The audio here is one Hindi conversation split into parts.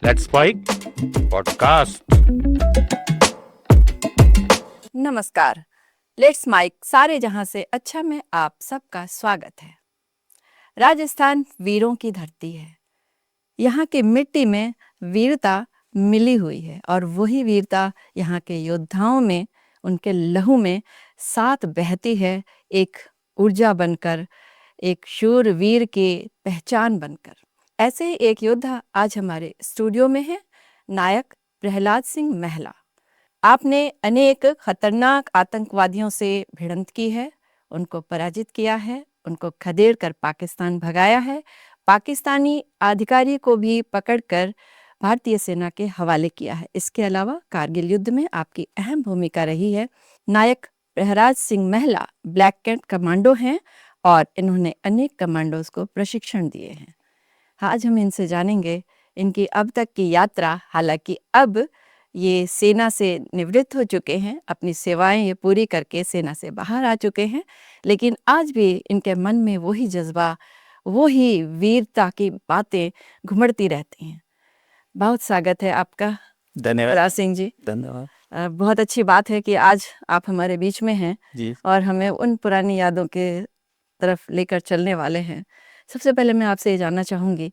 Let's spike podcast. नमस्कार। लेट्स माइक सारे जहां से अच्छा में आप सबका स्वागत है। राजस्थान वीरों की धरती है। यहाँ की मिट्टी में वीरता मिली हुई है और वही वीरता यहाँ के योद्धाओं में, उनके लहू में साथ बहती है, एक ऊर्जा बनकर, एक शूर वीर की पहचान बनकर। ऐसे ही एक योद्धा आज हमारे स्टूडियो में है, नायक प्रहलाद सिंह महला। आपने अनेक खतरनाक आतंकवादियों से भिड़ंत की है, उनको पराजित किया है, उनको खदेड़ कर पाकिस्तान भगाया है, पाकिस्तानी अधिकारी को भी पकड़कर भारतीय सेना के हवाले किया है। इसके अलावा कारगिल युद्ध में आपकी अहम भूमिका रही है। नायक प्रहलाद सिंह महला ब्लैक कैंट कमांडो हैं और इन्होंने अनेक कमांडोज को प्रशिक्षण दिए हैं। आज हम इनसे जानेंगे इनकी अब तक की यात्रा। हालांकि अब ये सेना से निवृत्त हो चुके हैं, अपनी सेवाएं ये पूरी करके सेना से बाहर आ चुके हैं, लेकिन आज भी इनके मन में वही जज्बा, वही वीरता की बातें घुमड़ती रहती हैं। बहुत स्वागत है आपका धन्यवाद प्रहलाद सिंह जी। धन्यवाद बहुत अच्छी बात है कि आज आप हमारे बीच में हैं जी। और हमें उन पुरानी यादों के तरफ लेकर चलने वाले हैं। सबसे पहले मैं आपसे ये जानना चाहूँगी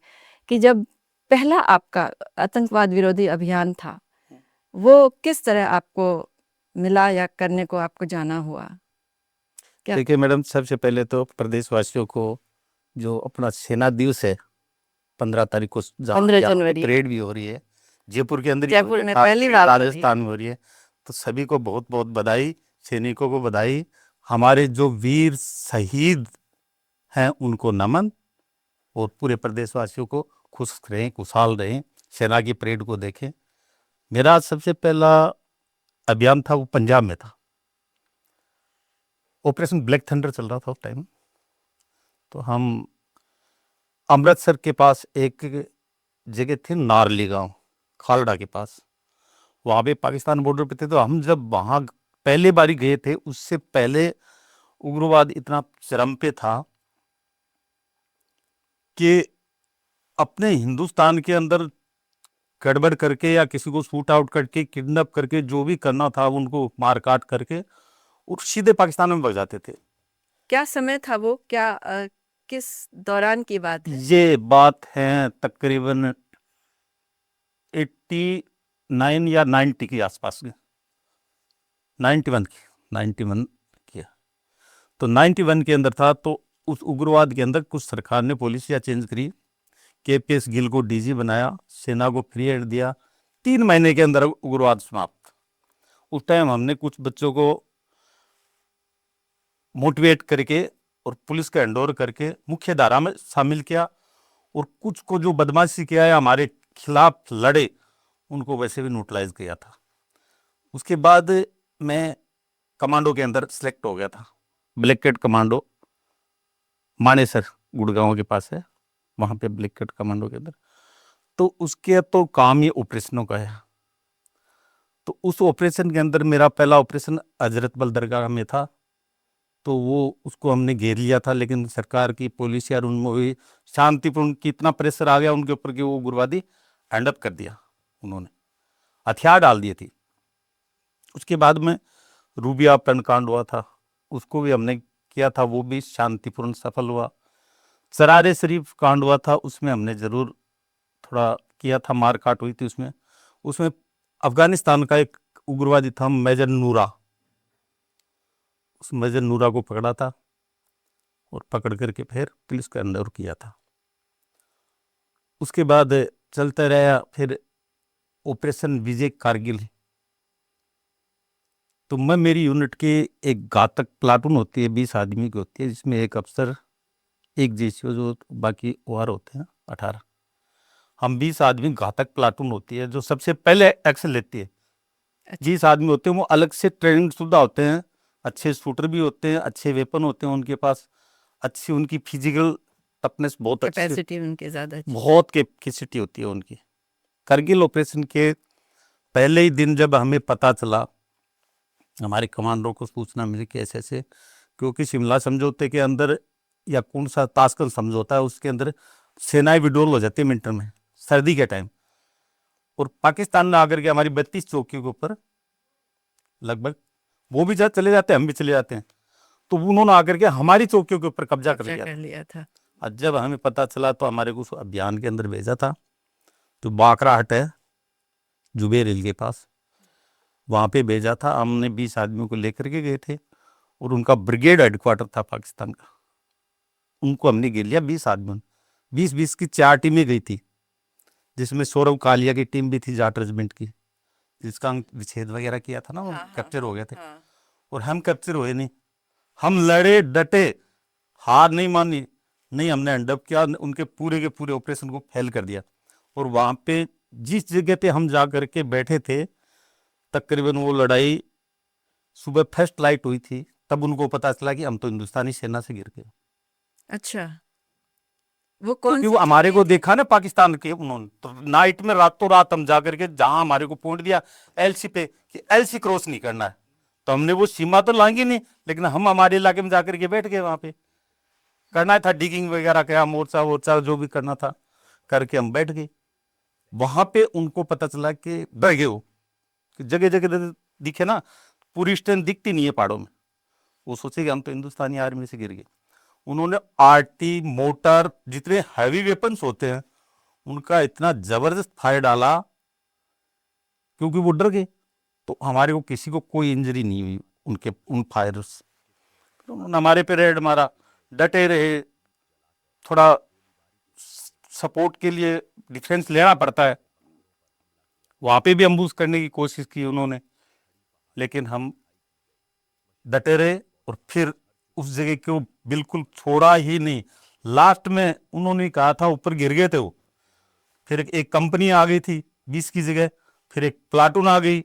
कि जब पहला आपका आतंकवाद विरोधी अभियान था, वो किस तरह आपको मिला या करने को आपको जाना हुआ? क्या? देखिए मैडम, सबसे पहले तो प्रदेशवासियों को जो अपना सेना दिवस है 15 तारीख को, 15 जनवरी परेड भी हो रही है जयपुर के अंदर ही हो जयपुर रही में है, पहली बार हो रही है। राजस्थान में हो रही है। तो सभी को बहुत बहुत बधाई, सैनिकों को बधाई, हमारे जो वीर शहीद हैं उनको नमन, और पूरे प्रदेशवासियों को खुश रहें, खुशहाल रहें, सेना की परेड को देखें। मेरा सबसे पहला अभियान था वो पंजाब में था, ऑपरेशन ब्लैक थंडर चल रहा था उस टाइम। तो हम अमृतसर के पास एक जगह थी, नारली गांव, खालड़ा के पास, वहाँ पे पाकिस्तान बॉर्डर पे थे। तो हम जब वहाँ पहले बारी गए थे, उससे पहले उग्रवाद इतना चरम पे था कि अपने हिंदुस्तान के अंदर गड़बड़ करके या किसी को शूट आउट करके, किडनैप करके, जो भी करना था उनको मार काट करके और सीधे पाकिस्तान में भग जाते थे। क्या समय था वो? क्या किस दौरान की बात है? ये बात है तकरीबन 89 या 90 के आसपास की, 91 की, 91 की। तो 91 के अंदर था। तो उस उग्रवाद के अंदर कुछ सरकार ने पॉलिसियाँ चेंज करी, केपीएस गिल को डीजी बनाया, सेना को फ्री हैंड दिया, 3 महीने के अंदर उग्रवाद समाप्त। उस टाइम हमने कुछ बच्चों को मोटिवेट करके और पुलिस का हैंडओवर करके मुख्य धारा में शामिल किया, और कुछ को जो बदमाशी किया है, हमारे खिलाफ लड़े, उनको वैसे भी न्यूट्रलाइज किया था। उसके बाद मैं कमांडो के अंदर सिलेक्ट हो गया था, black cat commando, Manesar Gurgaon के पास है, वहाँ पे ब्लैक कैट कमांडो के अंदर। तो उसके तो काम ही ऑपरेशनों का है। तो उस ऑपरेशन के अंदर मेरा पहला ऑपरेशन हजरत बल दरगाह में था। तो वो उसको हमने घेर लिया था, लेकिन सरकार की पॉलिसी और उनमें भी शांतिपूर्ण की इतना प्रेशर आ गया उनके ऊपर कि वो उग्रवादी हैंडअप कर दिया, उन्होंने हथियार डाल दिए थे। उसके बाद में रूबिया पेन कांड हुआ था, उसको भी हमने किया था, वो भी शांतिपूर्ण सफल हुआ। सरारे शरीफ कांड हुआ था, उसमें हमने जरूर थोड़ा किया था, मार काट हुई थी उसमें। उसमें अफगानिस्तान का एक उग्रवादी था मेजर नूरा, उस मेजर नूरा को पकड़ा था और पकड़ करके फिर पुलिस का अंदर किया था। उसके बाद चलता रहा फिर ऑपरेशन विजय कारगिल। तो मैं, मेरी यूनिट की एक घातक प्लाटून होती है, 20 आदमी की होती है, जिसमें एक अफसर, एक जेसीओ, जो बाकी ओआर होते हैं 18। हम 20 आदमी, घातक प्लाटून होती है जो सबसे पहले एक्शन लेती है। 20 आदमी होते हैं, वो अलग से ट्रेनिंग शुदा होते हैं, अच्छे शूटर भी होते हैं, अच्छे वेपन होते हैं उनके पास, अच्छी उनकी फिजिकल टफनेस बहुत अच्छी, कैपेसिटी उनके ज्यादा अच्छी। बहुत कैपेसिटी होती है उनकी। करगिल ऑपरेशन के पहले ही दिन जब हमें पता चला, हमारे कमांडरों को सूचना मिली कि ऐसे ऐसे, क्योंकि शिमला समझौते के अंदर या कौन सा ताशकंद समझौता है, उसके अंदर सेनाएं विड्रॉल हो जाती है विंटर में, सर्दी के टाइम। और पाकिस्तान में आकर के हमारी 32 चौकियों के ऊपर लगभग, वो भी जब चले जाते हैं हम भी चले जाते हैं, तो उन्होंने आकर के हमारी चौकियों के ऊपर कब्जा कर लिया। कर लिया था। और जब हमें पता चला तो हमारे को उस अभियान के अंदर भेजा था, तो बाकराहट है जुबेर हिल के पास, वहाँ पे भेजा था। हमने 20 आदमियों को लेकर के गए थे और उनका ब्रिगेड हेडक्वार्टर था पाकिस्तान का, उनको हमने घेर लिया 20 आदमी। 20-20 की 4 टीमें गई थी, जिसमें सौरव कालिया की टीम भी थी जाट रेजिमेंट की, जिसका हम विच्छेद वगैरह किया था ना, वो कैप्चर हो गए थे। और हम कैप्चर हुए नहीं, हम लड़े डटे, हार नहीं मानी, नहीं हमने एंडअप किया, उनके पूरे के पूरे ऑपरेशन को फेल कर दिया। और वहां पे जिस जगह पे हम जा करके बैठे थे, तकरीबन वो लड़ाई सुबह फर्स्ट लाइट हुई थी, तब उनको पता चला कि हम तो हिंदुस्तानी सेना से गिर गए। अच्छा, वो कौन क्योंकि वो हमारे को देखा ना पाकिस्तान के, उन्होंने तो नाइट में रातों रात हम जा करके जहां हमारे को पॉइंट दिया एलसी पे कि एलसी क्रॉस नहीं करना है, तो हमने वो सीमा तो लाएंगे नहीं, लेकिन हम हमारे इलाके में जाकर के बैठ गए। वहां पे करना था डिगिंग वगैरह, क्या मोर्चा वोर्चा जो भी करना था करके हम बैठ गए। वहां पे उनको पता चला कि डर गए वो, कि जगह जगह दिखे ना, पूरी स्ट्रेंथ दिखती नहीं है पहाड़ों में, वो सोचे कि हम तो हिंदुस्तानी आर्मी से गिर गए। उन्होंने आरटी मोटर जितने हैवी वेपन्स होते हैं उनका इतना जबरदस्त फायर डाला, क्योंकि वो डर गए। तो हमारे को किसी को कोई इंजरी नहीं हुई उनके उन फायर्स। तो उन्होंने हमारे पे रेड मारा, डटे रहे, थोड़ा सपोर्ट के लिए डिफेंस लेना पड़ता है, वहां पे भी अम्बूस करने की कोशिश की उन्होंने, लेकिन हम डटे रहे और फिर उस जगह को बिल्कुल छोड़ा ही नहीं। लास्ट में उन्होंने कहा था, ऊपर गिर गए थे वो, फिर एक कंपनी आ गई थी 20 की जगह, फिर एक प्लाटून आ गई,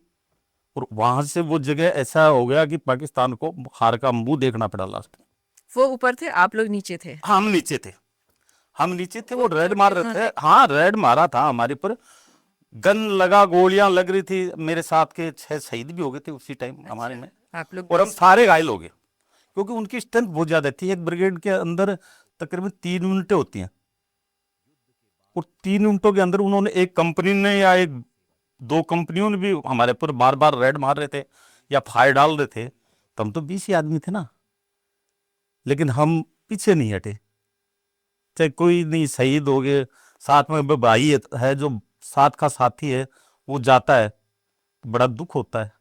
और वहां से वो जगह ऐसा हो गया कि पाकिस्तान को हार का मुंह देखना पड़ा लास्ट में। वो ऊपर थे, आप लोग नीचे थे? हम नीचे थे, हम नीचे थे, वो रेड मार रहे थे। हाँ, रेड मारा था हमारे पर, गन लगा, गोलियां लग रही थी। मेरे साथ के 6 शहीद भी हो गए थे उसी टाइम हमारे में, आप लोग और हम सारे घायल हो गए, क्योंकि उनकी स्ट्रेंथ बहुत ज्यादा थी। एक ब्रिगेड के अंदर तकरीबन 3 यूनिटें होती हैं, और 3 यूनिटों के अंदर उन्होंने एक कंपनी ने या एक 2 कंपनियों ने भी हमारे पर बार बार रेड मार रहे थे या फायर डाल रहे थे, तो हम तो 20 ही आदमी थे ना, लेकिन हम पीछे नहीं हटे। चाहे कोई नहीं, शहीद हो गए, साथ में भाई है जो साथ का साथी है, वो जाता है तो बड़ा दुख होता है,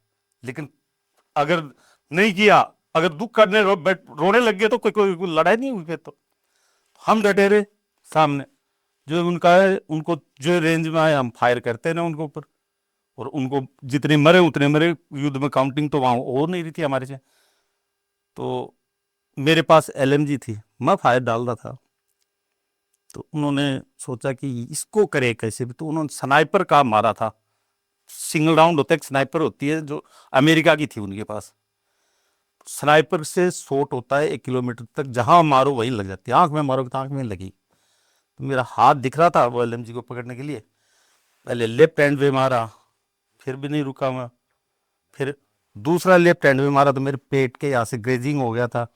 लेकिन अगर नहीं किया, अगर दुख करने रोने लग गए तो कोई लड़ाई नहीं हुई। फिर तो हम डटे रहे सामने, जो उनका है उनको जो रेंज में आए हम फायर करते ना उनके ऊपर, और उनको जितने मरे उतने मरे। युद्ध में काउंटिंग तो वहां हो नहीं रही थी हमारे से। तो मेरे पास एलएमजी थी, मैं फायर डाल रहा था, तो उन्होंने सोचा कि इसको करे कैसे भी, तो उन्होंने स्नाइपर का मारा था। सिंगल राउंड होता है, एक स्नाइपर होती है जो अमेरिका की थी उनके पास, स्नाइपर से शॉट होता है 1 किलोमीटर तक, जहां मारो वहीं लग जाती है। आंख में मारो तो आंख में लगी, तो मेरा हाथ दिख रहा था वो एलएमजी को पकड़ने के लिए। पहले लेफ्ट हैंड पे मारा, फिर भी नहीं रुका मैं, फिर दूसरा लेफ्ट हैंड में मारा तो मेरे पेट के यहाँ से ग्रेजिंग हो गया था।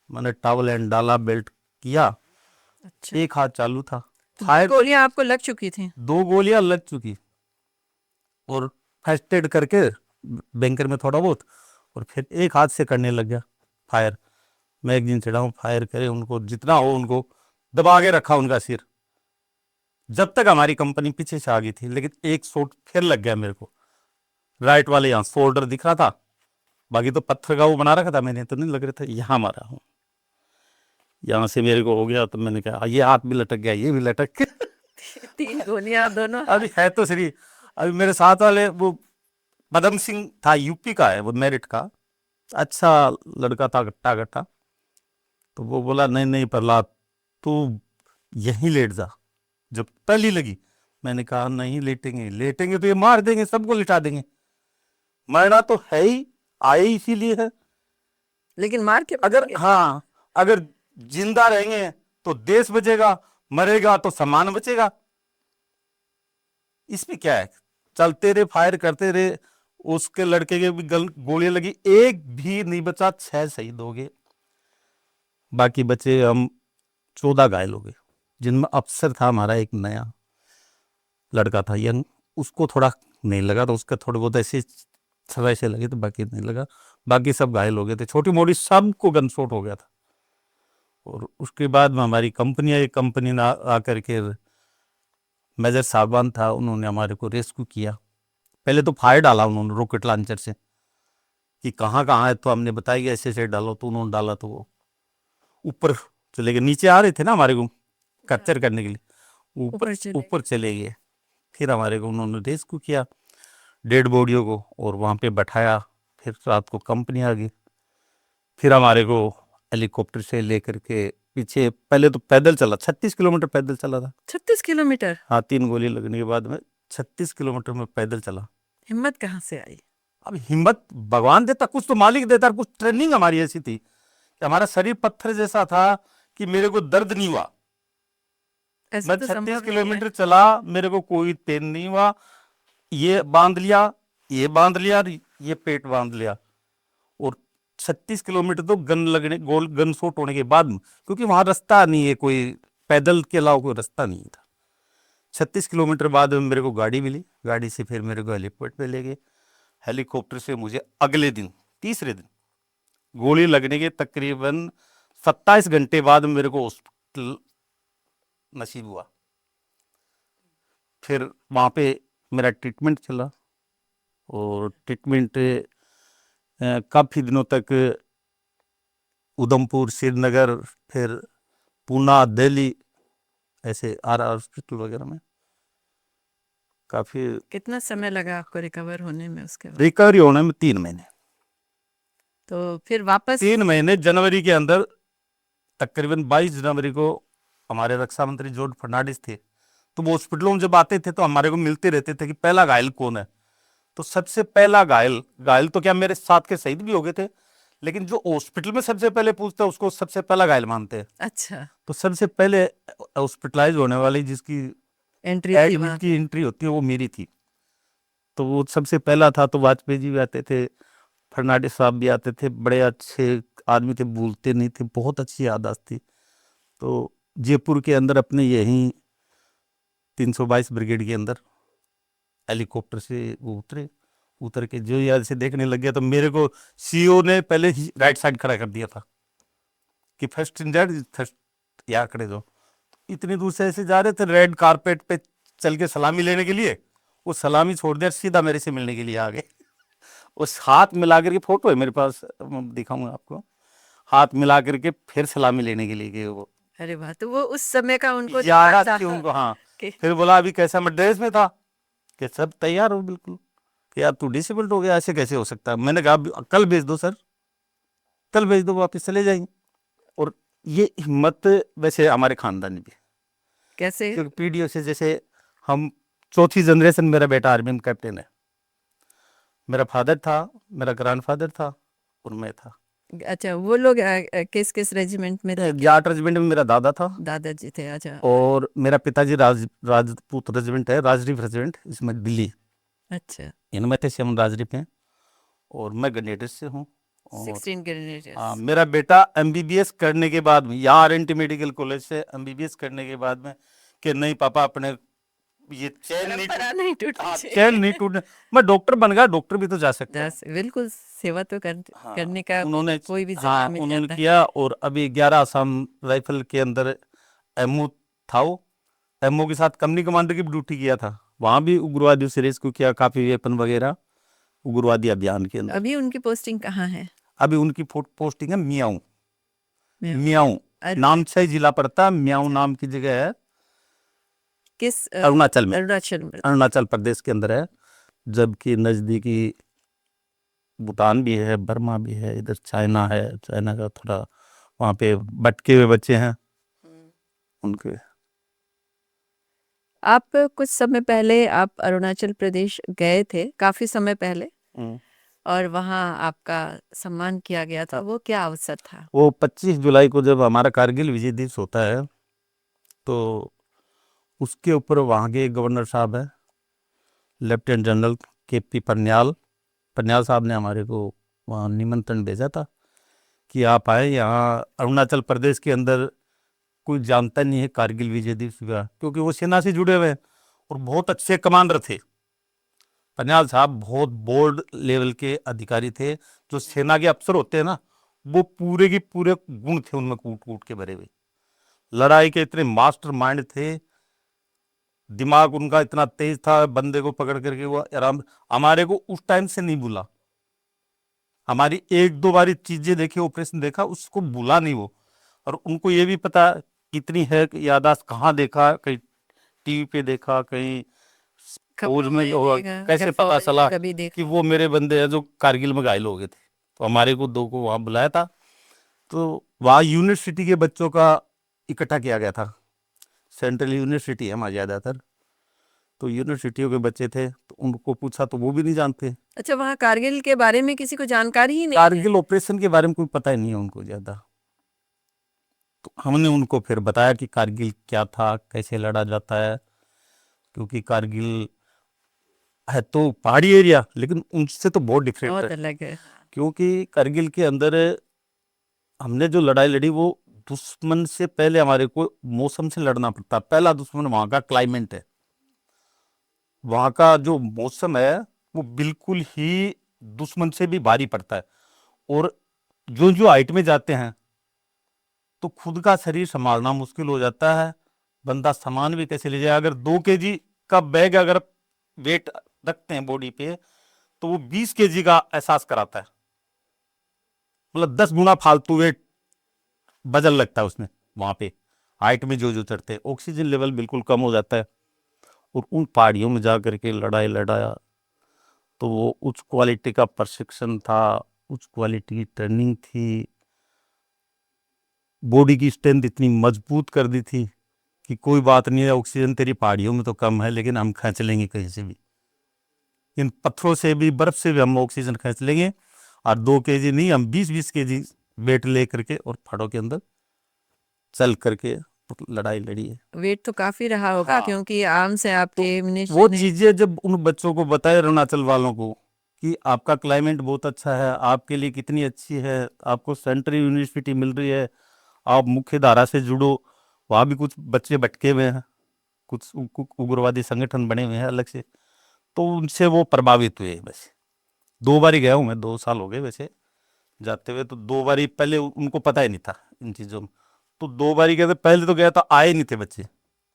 मैंने टॉवल हैंड डाला, बेल्ट किया, अच्छा, एक हाथ चालू था। फायर गोलियां आपको लग चुकी थी? 2 गोलियां लग चुकी, और फर्स्ट एड करके बैंकर में थोड़ा बहुत, और फिर एक हाथ से करने लग गया फायर। मैगजीन चढ़ाऊं, फायर करे, उनको जितना हो उनको दबा के रखा उनका सिर, जब तक हमारी कंपनी पीछे से आ गई थी। लेकिन एक शॉट फिर लग गया मेरे को, राइट वाले यहाँ शोल्डर दिख रहा था, बाकी तो पत्थर का वो बना रखा था मैंने, तो नहीं लग रहा था। यहाँ मारा हूँ, यहाँ से मेरे को हो गया, तो मैंने कहा ये हाथ भी लटक गया, ये भी लटक गया। 3 गोलियां दोनों? अभी है तो सही, अभी मेरे साथ वाले वो पदम सिंह था, यूपी का है वो, मेरिट का अच्छा लड़का था, गट्टा गट्टा। तो वो बोला नहीं नहीं प्रहलाद, तू यहीं लेट जा। जब पहली लगी, मैंने कहा नहीं लेटेंगे, लेटेंगे तो ये मार देंगे, सबको लिटा देंगे। मरना तो है ही, आए इसीलिए है। लेकिन मार के अगर हाँ, अगर जिंदा रहेंगे तो देश बचेगा, मरेगा तो सम्मान बचेगा। इसमें क्या है, चलते रहे, फायर करते रहे। उसके लड़के के भी गोलियां लगी, एक भी नहीं बचा, 6 शहीद हो गए, बाकी बचे हम 14 घायल हो गए, जिनमें अफसर था हमारा एक नया लड़का था, यंग, उसको थोड़ा नहीं लगा, तो उसका थोड़े बहुत ऐसे सवाई से लगे, तो बाकी नहीं लगा। बाकी सब घायल हो गए थे, छोटी मोटी सबको गन शॉट हो गया था। और उसके बाद में हमारी कंपनी आई, कंपनी ने आकर के मेजर साहबान था, उन्होंने हमारे को रेस्क्यू किया। पहले तो फायर डाला उन्होंने रॉकेट लॉन्चर से कि कहाँ कहाँ है, तो हमने बताया ऐसे ऐसे डालो, तो उन्होंने डाला तो वो ऊपर चले गए। नीचे आ रहे थे ना हमारे को कैप्चर करने के लिए, ऊपर चले गए। फिर हमारे को उन्होंने रेस्क्यू किया, डेड बॉडियों को, और वहाँ पे बैठाया। फिर रात को कंपनी आ गई। फिर हमारे को हेलीकॉप्टर से लेकर के पीछे, पहले तो पैदल चला, 36 किलोमीटर पैदल चला था। 36 किलोमीटर? हाँ, 3 गोली लगने के बाद में 36 किलोमीटर में पैदल चला। हिम्मत कहाँ से आई? अब हिम्मत भगवान देता, कुछ तो मालिक देता, कुछ ट्रेनिंग हमारी ऐसी थी कि हमारा शरीर पत्थर जैसा था कि मेरे को दर्द नहीं हुआ। ऐसे मैं तो 36 संभव नहीं है। किलोमीटर चला, मेरे को कोई पेन नहीं हुआ। ये बांध लिया, ये बांध लिया, ये पेट बांध लिया। और 36 किलोमीटर तो गन लगने, गोल गन शॉट होने के बाद में, क्योंकि वहां रास्ता नहीं है, कोई पैदल के अलावा कोई रास्ता नहीं था। 36 किलोमीटर बाद में मेरे को गाड़ी मिली, गाड़ी से फिर मेरे को हेलीपोर्ट पे ले गए। हेलीकॉप्टर से मुझे अगले दिन, तीसरे दिन, गोली लगने के तकरीबन 27 घंटे बाद मेरे को हॉस्पिटल नसीब हुआ। फिर वहाँ पे मेरा ट्रीटमेंट चला, और ट्रीटमेंट काफ़ी दिनों तक उधमपुर, श्रीनगर, फिर पूना, दिल्ली, ऐसे आर हॉस्पिटल वगैरह में काफ़ी। कितना समय लगा आपको रिकवर होने में उसके बाद? रिकवरी होने में 3 महीने। तो फिर वापस 3 महीने, जनवरी के अंदर, तकरीबन 22 जनवरी को हमारे रक्षा मंत्री जॉर्ज फर्नांडिस थे। तो वो हॉस्पिटलों में जब आते थे तो हमारे को मिलते रहते थे कि पहला घायल कौन है। तो सबसे पहला घायल तो क्या, मेरे साथ के शहीद भी हो गए थे, लेकिन जो हॉस्पिटल में सबसे पहले पूछता है उसको सबसे पहला घायल मानते हैं। अच्छा, तो सबसे पहले हॉस्पिटलाइज होने वाली जिसकी एंट्री थी वहाँ की एंट्री होती है वो मेरी थी। तो वो सबसे पहला था। तो वाजपेयी जी भी आते थे, फर्नांडिस साहब भी आते थे, बड़े अच्छे आदमी थे, बोलते नहीं थे, बहुत अच्छी याददाश्त थी। तो जयपुर के अंदर अपने यहीं 322 ब्रिगेड के अंदर हेलीकॉप्टर से वो उतर के जो याद से देखने लग गया, तो मेरे को सीईओ ने पहले ही राइट साइड खड़ा कर दिया था कि फर्स्ट इन दैट, फर्स्ट यहाँ खड़े जो। इतनी दूर से ऐसे जा रहे थे, रेड कारपेट पे चल के सलामी लेने के लिए, वो सलामी छोड़ दिया, सीधा मेरे से मिलने के लिए आ गए। उस हाथ मिला करके, फोटो है मेरे पास, मैं दिखाऊंगा आपको, हाथ मिला करके फिर सलामी लेने के लिए गए वो। अरे वाह, तो वो उस समय का उनको याद था थी उनको, हाँ। कि फिर बोला अभी कैसा, मैं ड्रेस में था कि सब तैयार हो बिल्कुल, कि यार तू डिसेबल्ड हो गया, ऐसे कैसे हो सकता है। मैंने कहा कल भेज दो सर, कल भेज दो, वापस चले जाएंगे। और ये हिम्मत वैसे हमारे खानदान में भी, कैसे? क्योंकि पीडीओ से, जैसे हम चौथी जनरेशन, मेरा बेटा आर्मी में कैप्टन है, मेरा फादर था, मेरा ग्रैंडफादर था, और मैं था। अच्छा, वो लोग किस किस रेजिमेंट में थे? 8 रेजिमेंट में मेरा दादा था, दादाजी थे? अच्छा। और मेरा पिताजी राजपूत रेजिमेंट है, राजदीप रेजिमेंट, इसमें दिल्ली, अच्छा, इनमें थे, हम राजदीप हैं। और मैं ग्रेनेडियर से हूँ। और 16 ग्रेनेडियर्स। हाँ, मेरा बेटा एमबीबीएस करने के बाद में, यहाँ आरएनटी मेडिकल कॉलेज से एमबीबीएस करने के बाद में, कि नहीं पापा, अपने ये चैन नहीं परंपरा नहीं टूटनी हाँ, चाहिए। चैन नहीं टूटने, मैं डॉक्टर बन गया, डॉक्टर भी तो जा सकता है। बिल्कुल, सेवा तो हाँ, करने का उन्होंने कोई भी हाँ जगह मिल उन्होंने जाता है। किया। और अभी 11 असम राइफल के अंदर एमओ था, वो एमओ के साथ कंपनी कमांडर की भी ड्यूटी किया था। वहां भी उग्रवादियों से रेस्क्यू किया, काफी वेपन वगैरह उग्रवादी अभियान के अंदर। अभी उनकी पोस्टिंग कहाँ है? अभी उनकी पोस्टिंग है मियाऊं। मैं- मियाऊं अरे, नामसाई जिला पड़ता है, मियाऊं नाम की जगह है, किस अरुणाचल में, अरुणाचल में? अरुणाचल प्रदेश के अंदर है। जबकि नजदीकी भूटान भी है, बर्मा भी है, इधर चाइना है, चाइना का थोड़ा वहाँ पे भटके हुए बच्चे हैं उनके। आप कुछ समय पहले आप अरुणाचल प्रदेश गए थे, काफी समय पहले, और वहाँ आपका सम्मान किया गया था। वो क्या अवसर था? वो 25 जुलाई को जब हमारा कारगिल विजय दिवस होता है, तो उसके ऊपर वहाँ के गवर्नर साहब है, लेफ्टिनेंट जनरल केपी पन्याल साहब ने हमारे को वहाँ निमंत्रण भेजा था कि आप आए यहाँ। अरुणाचल प्रदेश के अंदर कोई जानता नहीं है कारगिल विजय दिवस का, क्योंकि वो सेना से जुड़े हुए हैं और बहुत अच्छे कमांडर थे। पन्याल साहब बहुत बोल्ड लेवल के अधिकारी थे। जो सेना के अफसर होते हैं ना, वो पूरे की पूरे गुण थे उनमें कूट कूट के भरे हुए। लड़ाई के इतने मास्टर माइंड थे, दिमाग उनका इतना तेज था, बंदे को पकड़ करके वो आराम। हमारे को उस टाइम से नहीं भूला, हमारी एक दो बारी चीजें देखी, ऑपरेशन देखा, उसको भूला नहीं वो। और उनको ये भी पता कितनी है कि यादाश्त, कहाँ देखा, कहीं टीवी पे देखा, कहीं फौज खबरों में में होगा, देखा, कैसे कभी पता फौज में चला कभी देखा। कि वो मेरे बंदे हैं जो कारगिल में घायल हो गए थे। तो हमारे को दो को वहां बुलाया था, तो वहाँ यूनिवर्सिटी के बच्चों का इकट्ठा किया गया था। सेंट्रल यूनिवर्सिटी है हमारे ज़्यादातर, तो यूनिवर्सिटियों के बच्चे थे, तो उनको पूछा तो वो भी नहीं जानते। अच्छा, वहाँ कारगिल के बारे में किसी को जानकारी ही नहीं है। कारगिल ऑपरेशन के बारे में कोई पता ही नहीं है उनको ज़्यादा। तो हमने उनको फिर बताया कि कारगिल क्या था, कैसे लड़ा जाता है, क्योंकि कारगिल है तो पहाड़ी एरिया, लेकिन उनसे तो बहुत डिफरेंट बहुत है। अलग है। क्योंकि कारगिल के अंदर हमने जो लड़ाई लड़ी, वो दुश्मन से पहले हमारे को मौसम से लड़ना पड़ता। पहला दुश्मन वहाँ का क्लाइमेट है। वहाँ का जो मौसम है वो बिल्कुल ही दुश्मन से भी भारी पड़ता है। और जो जो हाइट में जाते हैं तो खुद का शरीर संभालना मुश्किल हो जाता है। बंदा सामान भी कैसे ले जाए, अगर 2 kg का बैग अगर वेट रखते हैं बॉडी पे, तो वो 20 kg का एहसास कराता है। मतलब 10 गुना फालतू वेट वजन लगता है उसमें। वहां पे हाइट में जो जो चढ़ते हैं, ऑक्सीजन लेवल बिल्कुल कम हो जाता है। और उन पहाड़ियों में जा करके लड़ाई लड़ाया, तो वो उच्च क्वालिटी का प्रशिक्षण था, उच्च क्वालिटी की ट्रेनिंग थी। बॉडी की स्ट्रेंथ इतनी मजबूत कर दी थी कि कोई बात नहीं है, ऑक्सीजन तेरी पहाड़ियों में तो कम है, लेकिन हम खींच लेंगे कहीं से भी। इन पत्थरों से भी, बर्फ से भी हम ऑक्सीजन खींच लेंगे। और 2 kg नहीं, हम 20-20 kg वेट ले करके और पहाड़ों के अंदर चल करके लड़ाई लड़ी है। वेट तो काफी रहा होगा, हाँ। क्योंकि आर्म से आपके वो मिनिस्टर ने चीजें जब उन बच्चों को बताए, अरुणाचल वालों को, कि आपका क्लाइमेट बहुत अच्छा है, आपके लिए कितनी अच्छी है, आपको सेंट्रल यूनिवर्सिटी मिल रही है, आप मुख्य धारा से जुड़ो। वहाँ भी कुछ बच्चे भटके हुए हैं, कुछ उग्रवादी संगठन बने हुए हैं अलग से, तो उनसे वो प्रभावित हुए। बस 2 बारी गया हूँ मैं, 2 साल हो गए वैसे जाते हुए। तो 2 बारी पहले उनको पता ही नहीं था इन चीज़ों में। तो 2 बारी गए थे, पहले तो गया था, आए नहीं थे बच्चे,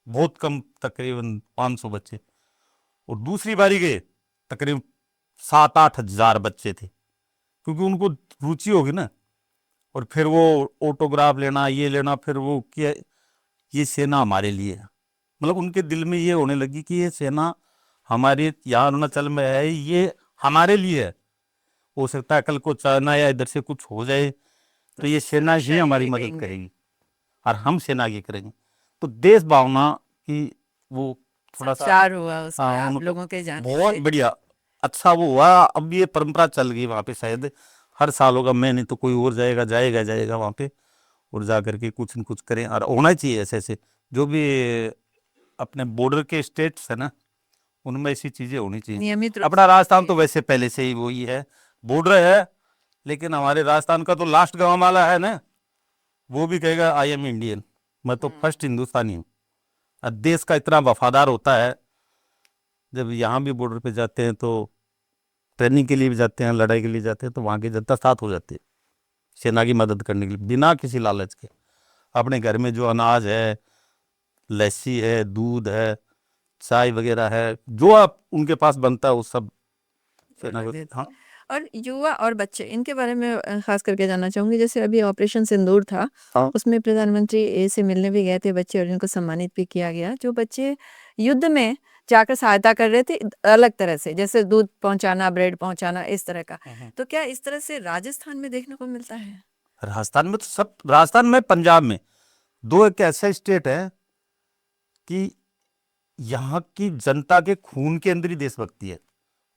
बहुत कम, तकरीबन 500 बच्चे। और दूसरी बारी गए, तकरीबन 7-8 हज़ार बच्चे थे, क्योंकि उनको रुचि होगी ना। और फिर वो ऑटोग्राफ लेना, ये लेना, फिर वो क्या, ये सेना हमारे लिए है। मतलब उनके दिल में ये होने लगी कि ये सेना हमारे यहाँ अरुणाचल में है, ये हमारे लिए है। हो सकता है कल को चाइना या इधर से कुछ हो जाए, तो ये सेना ही हमारी मदद करेगी और हम सेना की करेंगे। तो देश भावना की वो थोड़ा सा, संचार हुआ उसमें हाँ, आप उनको लोगों के जाने बहुत से। बढ़िया, अच्छा वो हुआ। अब ये परंपरा चल गई वहाँ पे, शायद हर साल होगा, मैं नहीं तो कोई और जाएगा, जाएगा जाएगा वहाँ पे, और जा करके कुछ न कुछ करें। और होना ही चाहिए ऐसे ऐसे, जो भी अपने बॉर्डर के स्टेट्स है ना, उनमें ऐसी चीजें होनी चाहिए। नियमित रूप अपना से राजस्थान तो वैसे पहले से ही वही है, बॉर्डर है, लेकिन हमारे राजस्थान का तो लास्ट गांव वाला है ना, वो भी कहेगा आई एम इंडियन, मैं तो फर्स्ट हिंदुस्तानी हूँ। और देश का इतना वफादार होता है। जब यहाँ भी बॉर्डर पे जाते हैं तो ट्रेनिंग के लिए भी जाते हैं, लड़ाई के लिए जाते हैं, तो वहाँ की जनता साथ हो जाती है सेना की मदद करने के लिए, बिना किसी लालच के। अपने घर में जो अनाज है, लस्सी है, दूध है, चाय वगैरह है, जो आप उनके पास बनता है वो सब सेना को। हाँ, और युवा और बच्चे, इनके बारे में खास करके जानना चाहूंगी। जैसे अभी ऑपरेशन सिंदूर था, हाँ, उसमें प्रधानमंत्री से मिलने भी गए थे बच्चे, और इनको सम्मानित भी किया गया। जो बच्चे युद्ध में जाकर सहायता कर रहे थे अलग तरह से, जैसे दूध पहुंचाना, ब्रेड पहुंचाना, इस तरह का। तो क्या इस तरह से राजस्थान में देखने को मिलता है? राजस्थान में तो सब, राजस्थान में, पंजाब में, दो एक ऐसा स्टेट है कि यहाँ की जनता के खून के अंदर ही देशभक्ति है।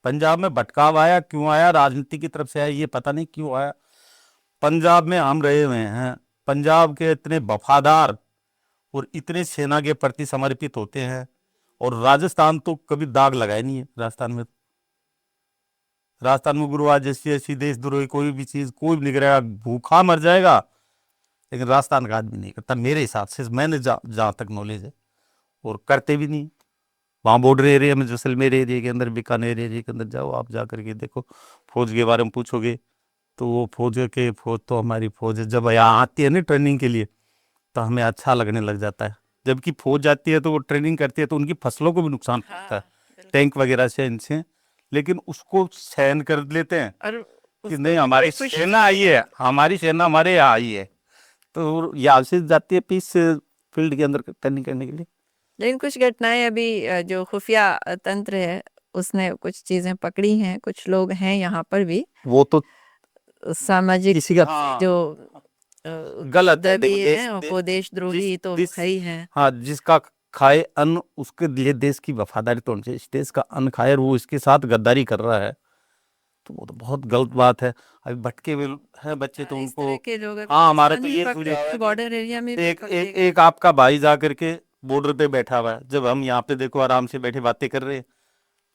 पंजाब में भटकाव आया, क्यों आया, राजनीति की तरफ से आया, ये पता नहीं क्यों आया। पंजाब में हम रहे हुए हैं, पंजाब के इतने वफादार और इतने सेना के प्रति समर्पित होते हैं। और राजस्थान तो कभी दाग लगाए नहीं है। राजस्थान में गुरुवार जैसी ऐसी देशद्रोही कोई भी चीज, कोई भी नहीं करेगा, भूखा मर जाएगा, लेकिन राजस्थान का आदमी नहीं करता मेरे हिसाब से, मैंने जहाँ तक नॉलेज है, और करते भी नहीं। वहाँ बॉर्डर एरिया में, जैसलमेर एरिया के अंदर, बीकानेर एरिया के अंदर जाओ, आप जा करके देखो, फौज के बारे में पूछोगे तो वो फौज तो हमारी फौज है। जब यहाँ आती है ना ट्रेनिंग के लिए, तो हमें अच्छा लगने लग जाता है। जबकि फौज जाती है तो वो ट्रेनिंग करती है तो उनकी फसलों को भी नुकसान पहुंचता है, टैंक वगैरह से, इनसे, लेकिन उसको सहन कर लेते हैं और कि उसको नहीं, भी हमारी बड़ी खुशी सेना आई है, हमारी सेना हमारे यहाँ आई है। तो यहाँ से जाती है पीस फील्ड के अंदर ट्रेनिंग करने के लिए। लेकिन कुछ घटनाएं अभी जो खुफिया तंत्र है उसने कुछ चीजें पकड़ी हैं, कुछ लोग हैं यहाँ पर भी वो तो सामाजिक किसी का जो गलत है। दबी देखो है और वो देशद्रोही तो है ही है। हाँ, जिसका खाए अन्न उसके लिए देश की वफादारी तो होनी चाहिए। इस देश का अन्न खाए और वो इसके साथ गद्दारी कर रहा है, तो वो तो बहुत गलत बात है। अभी भटके हुए हैं बच्चे, तो इस तरह उनको, के लोग हाँ, हमारे पाकिस्तान तो में ये पकड़े सुझाव है हैं, कि बॉर्डर एरिया में भी एक पकड़े एक गए। एक आपका भाई जा करके बॉर्डर पे बैठा हुआ है, जब हम यहाँ पे देखो आराम से बैठे बातें कर रहे हैं,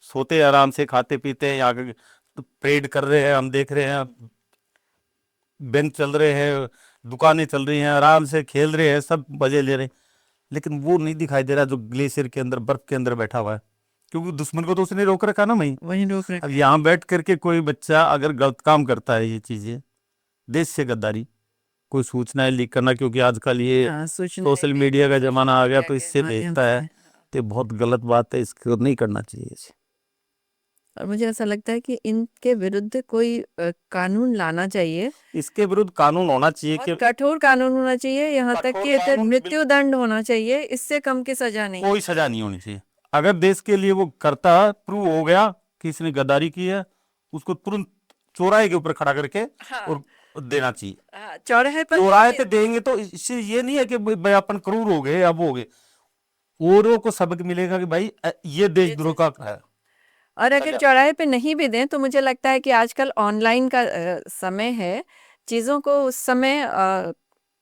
सोते आराम से, खाते पीते हैं, यहाँ के तो परेड कर रहे हैं, हम देख रहे हैं, बैंक चल रहे हैं, दुकानें चल रही हैं, आराम से खेल रहे हैं, सब मजे ले रहे हैं। लेकिन वो नहीं दिखाई दे रहा जो ग्लेशियर के अंदर, बर्फ के अंदर बैठा हुआ है, क्योंकि दुश्मन को तो उसने रोक रखा ना वहीं। वहीं रोक अब रखे। यहाँ बैठ करके कोई बच्चा अगर गलत काम करता है, ये चीजें, देश से गद्दारी, कोई सूचनाएं लीक करना, क्योंकि आजकल ये हाँ, सूचना सोशल मीडिया का जमाना आ गया, तो इससे माध्यम भेजता है, से। तो ये बहुत गलत बात है, इसको नहीं करना चाहिए इसे। और मुझे ऐसा लगता है कि इनके विरुद्ध कोई कानून लाना चाहिए, इसके विरुद्ध कानून होना चाहिए बहुत कि कठोर कानून होना चाहिए, यहाँ तक कठोर कि इधर कानून, मृत्यु दंड होना चाहिए, इससे कम की सजा नहीं। कोई सजा नहीं होनी चाहिए। अगर देश के लिए वो करता है, प्रूव हो गया कि इसने गद्दारी की है, उसको तुरंत चौराहे के ऊपर खड़ा करके हाँ, और देना चाहिए। हाँ, चौराहे पर चौराहे पे देंगे तो इससे ये नहीं है कि भाई अपन क्रूर हो गए, अब हो गए, औरों को सबक मिलेगा कि भाई ये देशद्रोह का है। और अगर चौराहे पे नहीं भी दें तो मुझे लगता है कि आजकल ऑनलाइन का समय है, चीज़ों को उस समय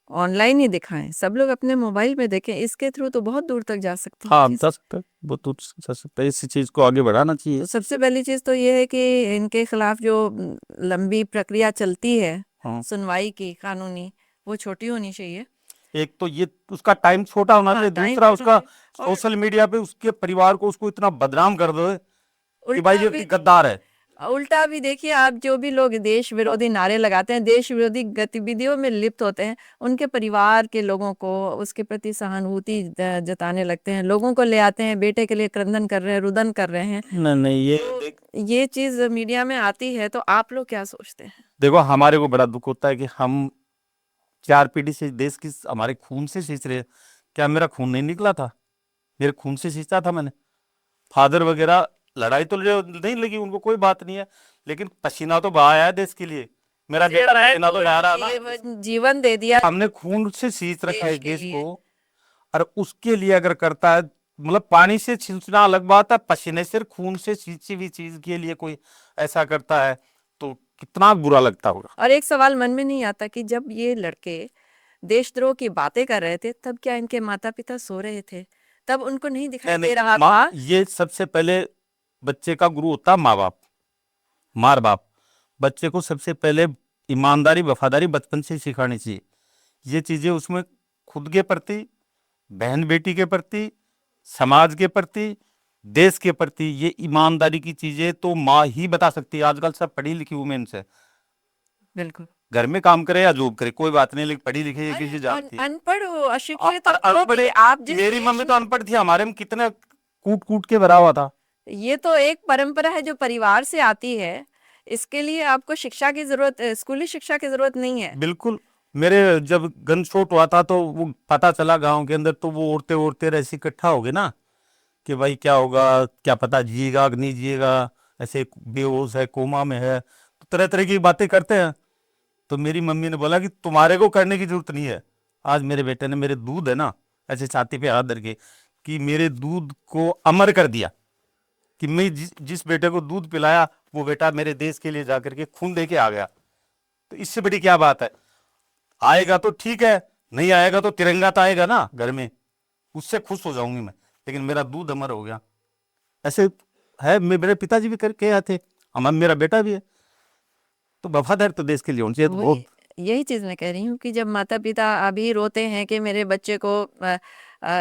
ऑनलाइन ही दिखाएं, सब लोग अपने मोबाइल में देखें, इसके थ्रू तो बहुत दूर तक जा सकती है हाँ, चीज़। जा सकता है, वो तो जा सकता है, इसी चीज को आगे बढ़ाना चाहिए। तो सबसे पहली चीज़ तो ये है कि इनके खिलाफ जो लंबी प्रक्रिया चलती है हाँ, सुनवाई की कानूनी, वो छोटी होनी चाहिए। एक तो ये उसका टाइम छोटा होना हाँ, चाहिए, टाइम दूसरा छोटा उसका होना चाहिए। सोशल मीडिया पे उसके परिवार को, उसको इतना बदनाम कर दो कि भाई उल्टा ये भी गद्दार है। उल्टा भी देखिए, आप जो भी लोग देश विरोधी नारे लगाते हैं, देश विरोधी गतिविधियों में लिप्त होते हैं, उनके परिवार के लोगों को उसके प्रति सहानुभूति जताने लगते हैं, लोगों को ले आते हैं, बेटे के लिए क्रंदन कर रहे हैं, रुदन कर रहे हैं। नहीं नहीं, ये तो ये चीज मीडिया में आती है, तो आप लोग क्या सोचते हैं? देखो, हमारे को बड़ा दुख होता है कि हम 4 पीढ़ी से देश की, हमारे खून से सींच रहे हैं। क्या मेरा खून नहीं निकला था? मेरे खून से सींचा था मैंने। फादर वगैरह लड़ाई तो नहीं लगी, उनको कोई बात नहीं है, लेकिन पसीना तो बहाया है देश के लिए। मेरा बेटा पसीना तो बहा रहा है ना। जीवन दे दिया हमने खून से सींच रखा है देश के देश लिए। को, और उसके लिए अगर करता है, मतलब पानी से सींचना अलग बात है, पसीने से, खून से सींची हुई चीज के लिए कोई ऐसा करता है तो कितना बुरा लगता होगा। और एक सवाल मन में नहीं आता कि जब ये लड़के देशद्रोह की बातें कर रहे थे, तब क्या इनके माता पिता सो रहे थे? तब उनको नहीं दिखाई दे रहा था? ये सबसे पहले बच्चे का गुरु होता है माँ बाप, मार बाप। बच्चे को सबसे पहले ईमानदारी, वफादारी बचपन से सिखानी चाहिए। ये चीजें उसमें खुद के प्रति, बहन बेटी के प्रति, समाज के प्रति, देश के प्रति, ये ईमानदारी की चीजें तो माँ ही बता सकती है। आजकल सब पढ़ी लिखी वुमेन्स है, बिल्कुल। घर में काम करे या जॉब करे कोई बात नहीं, लेकिन पढ़ी लिखी ये चीज जानती है। अनपढ़ हो, अशिक्षित हो, अनपढ़, आप जिस मेरी मम्मी तो अनपढ़ थी, हमारे में कितने कूट कूट के भरा हुआ था। ये तो एक परंपरा है जो परिवार से आती है, इसके लिए आपको शिक्षा की जरूरत, स्कूली शिक्षा की जरूरत नहीं है। बिल्कुल। मेरे जब गन शॉट हुआ था तो वो पता चला गांव के अंदर, तो वो उड़ते उड़ते ऐसे इकट्ठा हो गए ना कि भाई क्या होगा, क्या पता जिएगा कि नहीं जिएगा, ऐसे बेहोश है, कोमा में है, तो तरह तरह की बातें करते हैं। तो मेरी मम्मी ने बोला कि तुम्हारे को करने की जरूरत नहीं है। आज मेरे बेटे ने, मेरे दूध है ना, ऐसे छाती पे हाथ धर के, कि मेरे दूध को अमर कर दिया, कि मैं जिस बेटे को दूध पिलाया वो बेटा मेरे देश के लिए जाकर के खून दे के आ गया। तो इससे बड़ी क्या बात है? आएगा तो ठीक है, नहीं आएगा तो तिरंगा तो आएगा ना घर में, उससे खुश हो जाऊंगी मैं, लेकिन मेरा दूध अमर हो गया। ऐसे है, मेरे पिताजी भी करके आए थे, हम, मेरा बेटा भी है। तो वफादार तो देश के लिए होनी चाहिए। तो यही चीज मैं कह रही हूँ कि जब माता पिता अभी रोते हैं कि मेरे बच्चे को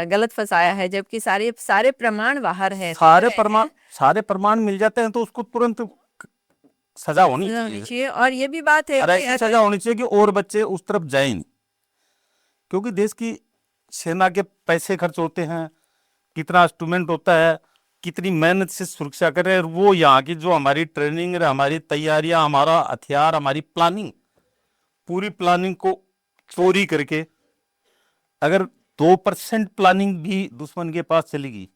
गलत फंसाया है, जबकि सारे प्रमाण बाहर है, तो सारे प्रमाण मिल जाते हैं तो उसको तुरंत सजा होनी सजा होनी चाहिए। चाहिए। और ये भी बात है अरे कि ऐसी सजा होनी चाहिए कि और बच्चे उस तरफ जाए नहीं, क्योंकि देश की सेना के पैसे खर्च होते हैं, कितना इंस्ट्रूमेंट होता है, कितनी मेहनत से सुरक्षा कर रहे हैं, वो यहाँ की जो हमारी ट्रेनिंग, हमारी तैयारियां, हमारा हथियार, हमारी प्लानिंग, पूरी प्लानिंग को चोरी करके अगर 2% प्लानिंग भी दुश्मन के पास चलेगी,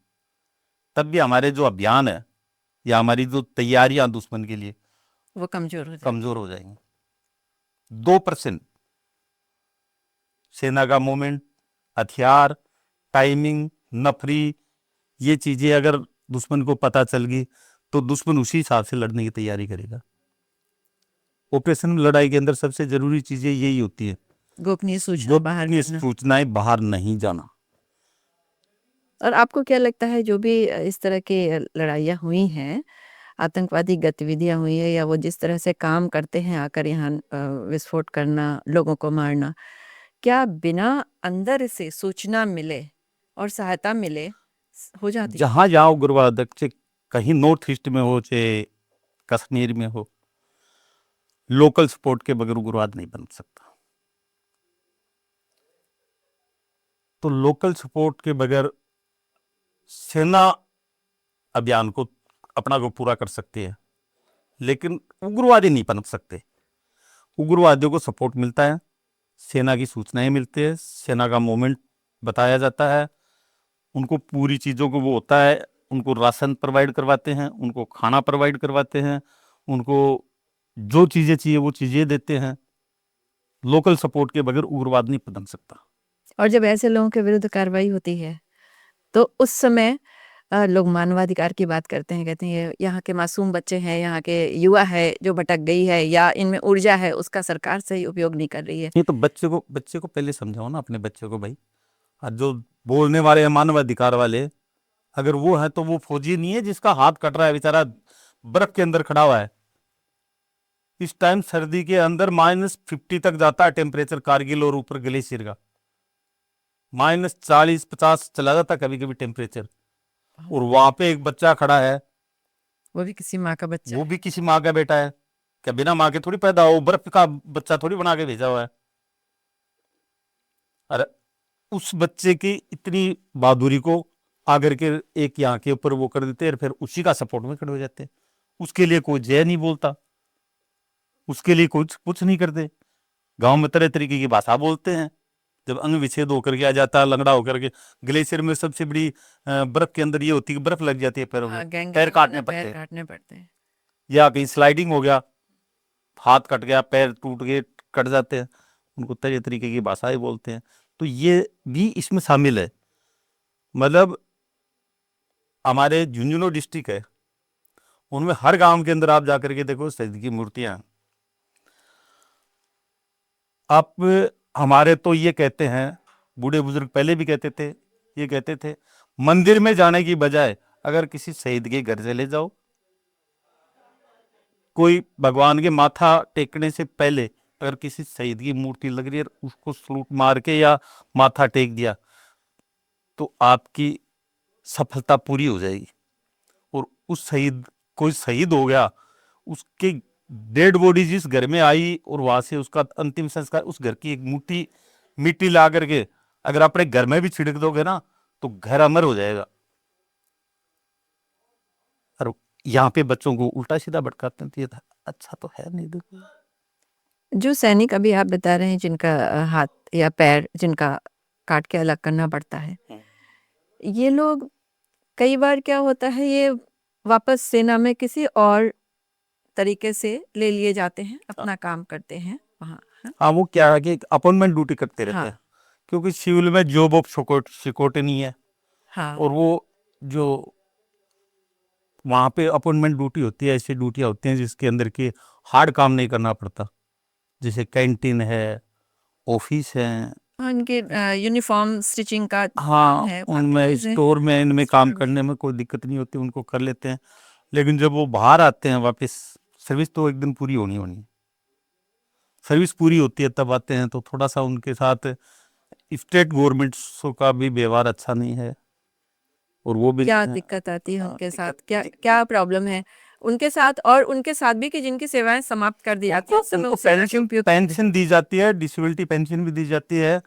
तब भी हमारे जो अभियान है या हमारी जो तैयारियां दुश्मन के लिए वो कमजोर हो जाए। कमजोर हो जाएंगी। 2% सेना का मूवमेंट, हथियार, टाइमिंग, नफरी, ये चीजें अगर दुश्मन को पता चल गई तो दुश्मन उसी हिसाब से लड़ने की तैयारी करेगा। ऑपरेशन लड़ाई के अंदर सबसे जरूरी चीजें यही होती है, गोपनीय सूचना बाहर गोपनीय करना। सूचनाएं बाहर नहीं जाना। और आपको क्या लगता है, जो भी इस तरह की लड़ाइयाँ हुई हैं, आतंकवादी गतिविधियां हुई है, या वो जिस तरह से काम करते हैं आकर यहाँ विस्फोट करना, लोगों को मारना, क्या बिना अंदर से सूचना मिले और सहायता मिले हो जाती? जहां जाओ उग्रवाद, चाहे कहीं नॉर्थ ईस्ट में हो चाहे कश्मीर में हो, लोकल सपोर्ट के बगैर उग्रवाद नहीं बन सकता। तो लोकल सपोर्ट के बगैर सेना अभियान को अपना को पूरा कर सकती है, लेकिन उग्रवादी नहीं पनप सकते। उग्रवादियों को सपोर्ट मिलता है, सेना की सूचनाएं मिलती है, सेना का मूवमेंट बताया जाता है, उनको पूरी चीज़ों को वो होता है, उनको राशन प्रोवाइड करवाते हैं, उनको खाना प्रोवाइड करवाते हैं, उनको जो चीज़ें चाहिए वो चीज़ें देते हैं। लोकल सपोर्ट के बगैर उग्रवाद नहीं पनप सकता। और जब ऐसे लोगों के विरुद्ध कार्रवाई होती है तो उस समय लोग मानवाधिकार की बात करते हैं, कहते हैं यहाँ के मासूम बच्चे हैं, यहाँ के युवा है जो भटक गई है, या इनमें ऊर्जा है, उसका सरकार सही उपयोग नहीं कर रही है। ये तो बच्चे को पहले समझाओ ना, अपने बच्चे को भाई। और जो बोलने वाले हैं मानवाधिकार वाले, अगर वो है तो वो फौजी नहीं है जिसका हाथ कट रहा है, बेचारा बर्फ के अंदर खड़ा हुआ है। इस टाइम सर्दी के अंदर -50 तक जाता है टेम्परेचर कारगिल और ऊपर ग्लेशियर का, -40-50 चला जाता कभी कभी टेम्परेचर। और वहां पे एक बच्चा खड़ा है, वो भी किसी माँ का बच्चा वो है। भी किसी माँ का बेटा है। क्या बिना माँ के थोड़ी पैदा हो, बर्फ का बच्चा थोड़ी बना के भेजा हुआ है। अरे उस बच्चे की इतनी बहादुरी को आकर के एक यहाँ के ऊपर वो कर देते हैं, फिर उसी का सपोर्ट में खड़े हो जाते हैं। उसके लिए कोई जय नहीं बोलता, उसके लिए कुछ नहीं करते। गांव में तरह तरीके की भाषा बोलते हैं। जब अंग विच्छेद होकर के आ जाता है, लंगड़ा होकर के, ग्लेशियर में सबसे बड़ी बर्फ के अंदर ये होती है कि बर्फ लग जाती है पैरों में, पैर काटने पड़ते हैं। या कहीं स्लाइडिंग हो गया, हाथ कट गया, पैर टूट गए, कट जाते हैं, उनको तरह तरीके की भाषाएं बोलते हैं। तो ये भी इसमें शामिल है। मतलब हमारे झुंझुनू डिस्ट्रिक्ट है, उनमें हर गांव के अंदर आप जाकर के देखो शहीद की मूर्तियां हैं। आप हमारे तो ये कहते हैं, बूढ़े बुजुर्ग पहले भी कहते थे, ये कहते थे मंदिर में जाने की बजाय अगर किसी शहीद के घर चले जाओ, कोई भगवान के माथा टेकने से पहले अगर किसी शहीद की मूर्ति लग रही है, उसको सलूट मार के या माथा टेक दिया तो आपकी सफलता पूरी हो जाएगी। और उस शहीद, कोई शहीद हो गया, उसके डेड बॉडी जिस घर में आई और वहां से उसका अंतिम संस्कार, उस घर की एक मुट्ठी मिट्टी ला करके अगर अपने घर में भी छिड़क दोगे ना तो घर अमर हो जाएगा। और यहाँ पे बच्चों को उल्टा सीधा भटकाते हैं, तो ये अच्छा तो है नहीं। देखो जो सैनिक अभी आप बता रहे हैं, जिनका हाथ या पैर जिनका काट के अलग करना पड़ता है, ये लोग कई बार क्या होता है, ये वापस सेना में किसी और तरीके से ले लिए जाते हैं, अपना काम करते हैं वहाँ। हाँ, वो क्या है कि अपॉइंटमेंट ड्यूटी करते रहते हाँ। हैं, क्योंकि सिविल में जॉब ऑफ सिक्योरिटी नहीं है। हाँ। और वो जो वहाँ पे अपॉइंटमेंट ड्यूटी होती है, ऐसी ड्यूटियाँ होती हैं जिसके अंदर के हार्ड काम नहीं करना पड़ता, जैसे कैंटीन है, ऑफिस है, उनके यूनिफॉर्म स्टिचिंग का हाँ है, उनमें स्टोर में इनमें काम करने में कोई दिक्कत नहीं होती, उनको कर लेते हैं। लेकिन जब वो बाहर आते हैं वापस, सर्विस तो एक दिन पूरी होनी है। सर्विस पूरी होती है तब आते हैं, तो थोड़ा सा उनके साथ स्टेट गवर्नमेंट्स का भी व्यवहार अच्छा नहीं है, और वो भी क्या दिक्कत आती है उनके साथ, क्या क्या प्रॉब्लम है उनके साथ, और उनके साथ भी कि जिनकी सेवाएं समाप्त कर दी जाती है उस समय उनको उस सेवा के उपयोग पेंशन दी जाती है, डिसेबिलिटी पेंशन भी दी जाती है,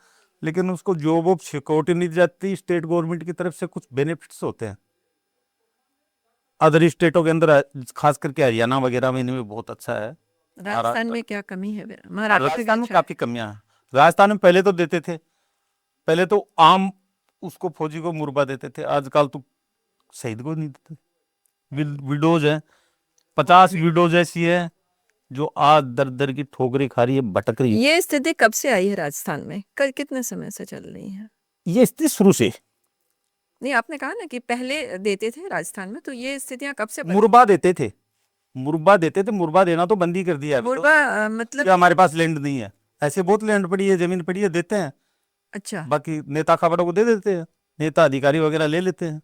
लेकिन उसको जॉब ऑफ सिक्योरिटी नहीं दी जाती। स्टेट गवर्नमेंट की तरफ से कुछ बेनिफिट्स होते हैं अदर स्टेटों के अंदर, खास करके हरियाणा वगैरह में इनमें बहुत अच्छा है। राजस्थान में क्या कमी है? महाराष्ट्र में राजस्थान में अच्छा है। काफी कमियां हैं। राजस्थान में पहले तो देते थे, पहले तो आम उसको फौजी को मुर्बा देते थे, आजकल तो शहीद को नहीं देते। विडोज है, 50 विडोज ऐसी है जो आज दर दर की ठोकरी खा रही है, भटक रही है। ये स्थिति कब से आई है राजस्थान में, कल कितने समय से चल रही है? ये स्थिति शुरू से, नहीं, आपने कहा ना कि पहले देते थे राजस्थान में, तो ये स्थितियां कब से बदली? मुर्बा देते थे, मुर्बा देते थे, मुर्बा देना तो बंद ही कर दिया है अभी तो। मुर्गा मतलब क्या हमारे पास लैंड नहीं है? ऐसे बहुत लैंड पड़ी है, जमीन पड़ी है, देते हैं। अच्छा, बाकी नेता खबरों को दे देते हैं, नेता अधिकारी वगैरह ले लेते हैं,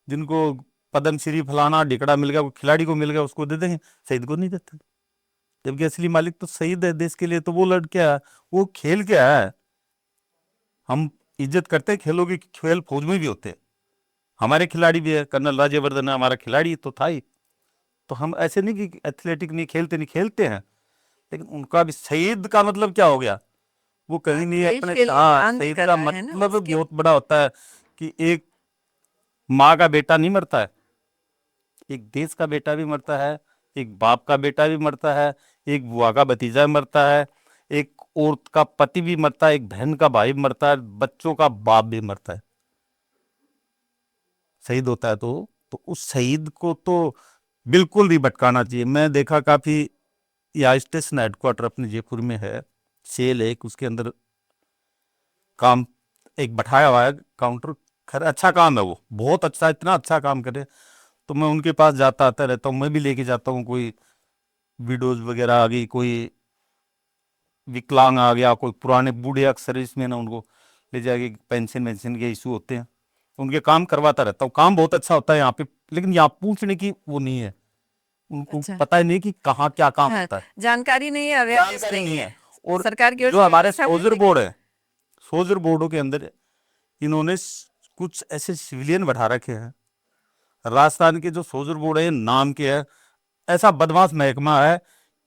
जिनको पद्म श्री फलाना ढिकड़ा मिल गया, वो खिलाड़ी को मिल गया, उसको दे देंगे, शहीद को नहीं देते। जबकि असली मालिक तो शहीद है देश के लिए, तो वो लड़ क्या है, वो खेल क्या है। हम इज्जत करते हैं खेलों की, खेल फौज में भी होते हैं, हमारे खिलाड़ी भी है, कर्नल राज्यवर्धन है हमारा खिलाड़ी तो था ही। तो हम ऐसे नहीं कि एथलेटिक नहीं खेलते, नहीं खेलते हैं, लेकिन उनका भी शहीद का मतलब क्या हो गया, वो कहीं नहीं है देश अपने। के लिए हाँ, दान भी शहीद कर का रहा है ना मतलब उसके। बहुत बड़ा होता है कि एक माँ का बेटा नहीं मरता है, एक देश का बेटा भी मरता है, एक बाप का बेटा भी मरता है, एक बुआ का भतीजा मरता है, एक औरत का पति भी मरता है, एक बहन का भाई मरता है, बच्चों का बाप भी मरता है, शहीद होता है। तो उस शहीद को तो बिल्कुल नहीं भटकाना चाहिए। मैं देखा काफी, या स्टेशन हेडक्वार्टर अपने जयपुर में है, सेल है एक, उसके अंदर काम एक बैठाया हुआ है काउंटर, खैर अच्छा काम है, वो बहुत अच्छा, इतना अच्छा काम करे। तो मैं उनके पास जाता आता रहता हूँ, मैं भी लेके जाता हूँ, कोई विडोज वगैरह आ गई, कोई विकलांग आ गया, कोई पुराने बूढ़े सर्विसमैन है, उनको ले जाके पेंशन वेंशन के इशू होते हैं, उनके काम करवाता रहता हूँ। काम बहुत अच्छा होता है यहाँ पे, लेकिन यहाँ पूछने की वो नहीं है, उनको अच्छा, पता ही नहीं कि कहाँ क्या काम हाँ, होता है, जानकारी नहीं है, अवेयरनेस जानकारी नहीं नहीं है। है। और सरकार की ओर जो से हमारे व्यवस्था सोजर होने बोर्ड की। है, सोजर बोर्डों के अंदर इन्होंने कुछ ऐसे सिविलियन बैठा रखे हैं। राजस्थान के जो सोजर बोर्ड है नाम के है, ऐसा बदमाश महकमा है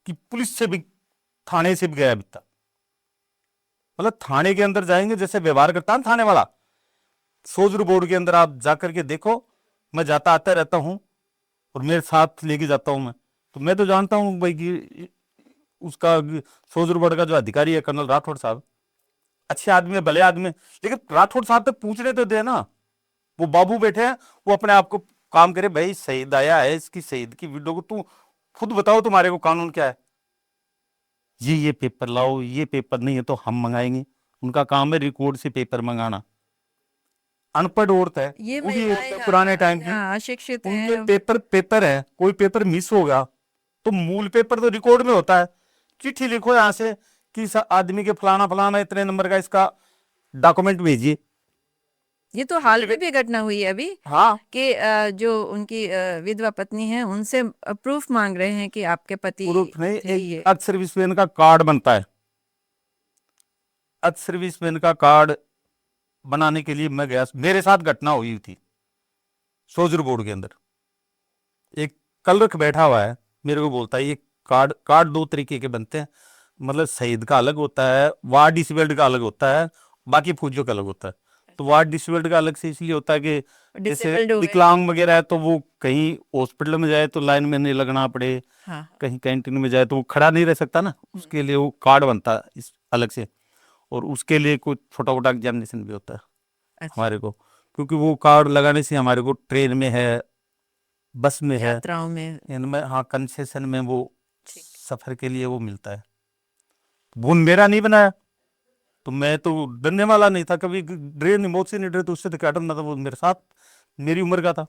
कि पुलिस से भी, थाने से भी गया अभी तक। मतलब थाने के अंदर जाएंगे जैसे व्यवहार करता है ना थाने वाला, सोजर बोर्ड के अंदर आप जाकर के देखो, मैं जाता आता रहता हूँ और मेरे साथ लेके जाता हूँ मैं, तो मैं तो जानता हूँ भाई कि उसका सोजर बोर्ड का जो अधिकारी है कर्नल राठौड़ साहब, अच्छे आदमी है, भले आदमी है, लेकिन राठौड़ साहब तक पूछने तो दे ना। वो बाबू बैठे हैं, वो अपने आप को काम करे, भाई शहीद आया है, इसकी शहीद की वीडियो को तू खुद बताओ, तुम्हारे को कानून क्या है, ये पेपर लाओ, ये पेपर नहीं है तो हम मंगाएंगे। उनका काम है रिकॉर्ड से पेपर मंगाना। अनपढ़ औरत है, ये वो भी महिलाएं पुराने टाइम की, हाँ, अशिक्षित उनके हैं। पेपर है, कोई पेपर मिस हो गया तो मूल पेपर तो रिकॉर्ड में होता है, चिट्ठी लिखो यहाँ से कि इस आदमी के फलाना फलाना इतने नंबर का इसका डॉक्यूमेंट भेजिए। ये तो हाल में भी घटना हुई है अभी हाँ, कि जो उनकी विधवा पत्नी है उनसे प्रूफ मांग रहे हैं कि आपके पति प्रूफ नहीं, थे एक ये। अर्थ सर्विसमैन का कार्ड बनता है, अर्थ सर्विसमैन का कार्ड बनाने के लिए मैं गया, मेरे साथ घटना हुई थी सोजर बोर्ड के अंदर। एक कलरक बैठा हुआ है, मेरे को बोलता है ये कार्ड कार्ड दो तरीके के बनते हैं, मतलब शहीद का अलग होता है, वार डिसेबल्ड का अलग होता है, बाकी फौजियों का अलग होता है। तो वार डिसेबल्ड का अलग से इसलिए होता है कि जैसे डिसेबल्ड हुए। विकलांग वगैरह है तो वो कहीं हॉस्पिटल में जाए तो लाइन में नहीं लगना पड़े, हाँ। कहीं कैंटीन में जाए तो वो खड़ा नहीं रह सकता ना, उसके लिए वो कार्ड बनता है इस अलग से। और उसके लिए कोई छोटा मोटा एग्जामिनेशन भी होता है अच्छा, हमारे को, क्योंकि वो कार्ड लगाने से हमारे को ट्रेन में है, बस में है, यात्राओं में। इनमें हाँ कंसेशन में वो ठीक। सफर के लिए वो मिलता है। वो मेरा नहीं बनाया, तो मैं तो डरने वाला नहीं था, कभी ड्रेन मौत से नहीं डरे, तो उससे तो क्या डरना था, वो मेरे साथ मेरी उम्र का था।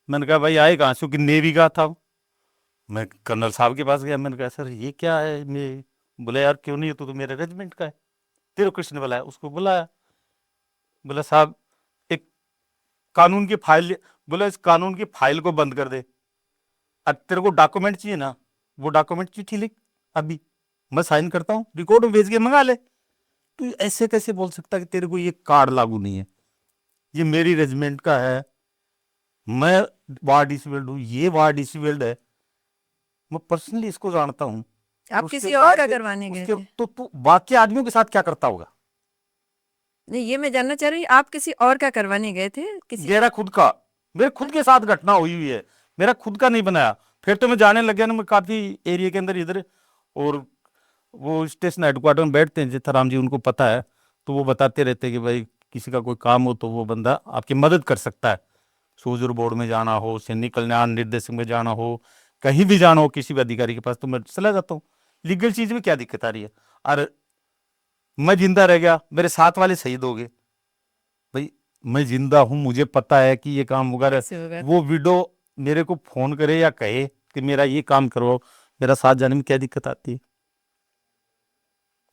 मैंने कहा भाई आए कहाँ से, कि नेवी का था। मैं कर्नल साहब के पास गया, मैंने कहा सर ये क्या है, मैं बोला यार क्यों नहीं है, तो मेरे रेजिमेंट का है, तेरे कृष्ण बुलाया, उसको बुलाया, बोला साहब एक कानून की फाइल, बोला इस कानून की फाइल को बंद कर दे, अब तेरे को डॉक्यूमेंट चाहिए ना, वो डॉक्यूमेंट चिट्ठी लिख अभी, मैं साइन करता हूँ, रिकॉर्ड में भेज के मंगा ले। तो ऐसे कैसे बोल सकता कि तेरे को ये कार्ड लागू नहीं है, ये मेरी रेजिमेंट का है, मैं वार डिसेबल्ड हूँ, ये वार डिसेबल्ड है, मैं पर्सनली इसको जानता हूँ। आप उसके किसी और का बाद करवाने गए उसके थे? तो तू बाकी आदमियों के साथ क्या करता होगा? नहीं, ये मैं जानना चाह रही हूँ, आप किसी और का करवाने गए थे? किसी मेरा खुद का, मेरे खुद के साथ घटना हुई हुई है, मेरा खुद का नहीं बनाया। फिर तो मैं जाने लग गया ना, मैं काफी एरिया के अंदर इधर, और वो स्टेशन हेडक्वार्टर में बैठते हैं जेठाराम जी, उनको पता है, तो वो बताते रहते हैं कि भाई किसी का कोई काम हो तो वो बंदा आपकी मदद कर सकता है। सोजर बोर्ड में जाना हो, सैनिक कल्याण निर्देशक में जाना हो, कहीं भी जाना हो किसी भी अधिकारी के पास, तो मैं चला जाता हूँ। लीगल चीज में क्या दिक्कत आ रही है? और मैं जिंदा रह गया, मेरे साथ वाले शहीद हो गए, भाई मैं जिंदा हूं, मुझे पता है कि ये काम होगा। कैसे होगा? वो विडो मेरे को फोन करे या कहे कि मेरा ये काम करो, मेरा साथ जाने में क्या दिक्कत आती है?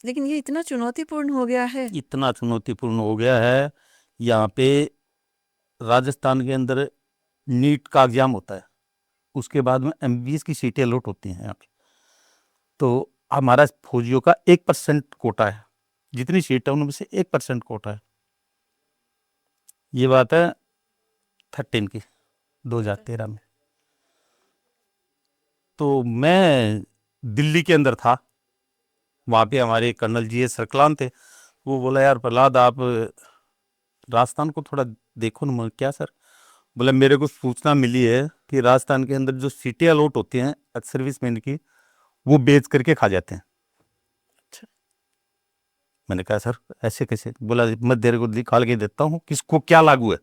लेकिन ये इतना चुनौतीपूर्ण हो गया है। इतना चुनौतीपूर्ण हो गया है। यहाँ पे राजस्थान के अंदर नीट का एग्जाम होता है, उसके बाद में एमबीबीएस की सीटें अलॉट होती हैं यहाँ पे। तो हमारा फौजियों का 1% कोटा है, जितनी सीट है उनमें से 1% कोटा है। ये बात है 13 की, 2013 में। तो मैं दिल्ली के अंदर था, वहाँ पे हमारे कर्नल जी एस सरकलान थे। वो बोला यार प्रहलाद आप राजस्थान को थोड़ा देखो ना। मैं क्या सर? बोला मेरे को सूचना मिली है कि राजस्थान के अंदर जो सीटें अलॉट होती हैं एक्स सर्विसमैन की, वो बेच करके खा जाते हैं। अच्छा। मैंने कहा सर ऐसे कैसे? बोला मैं तेरे को निकाल के देता हूँ किसको क्या लागू है।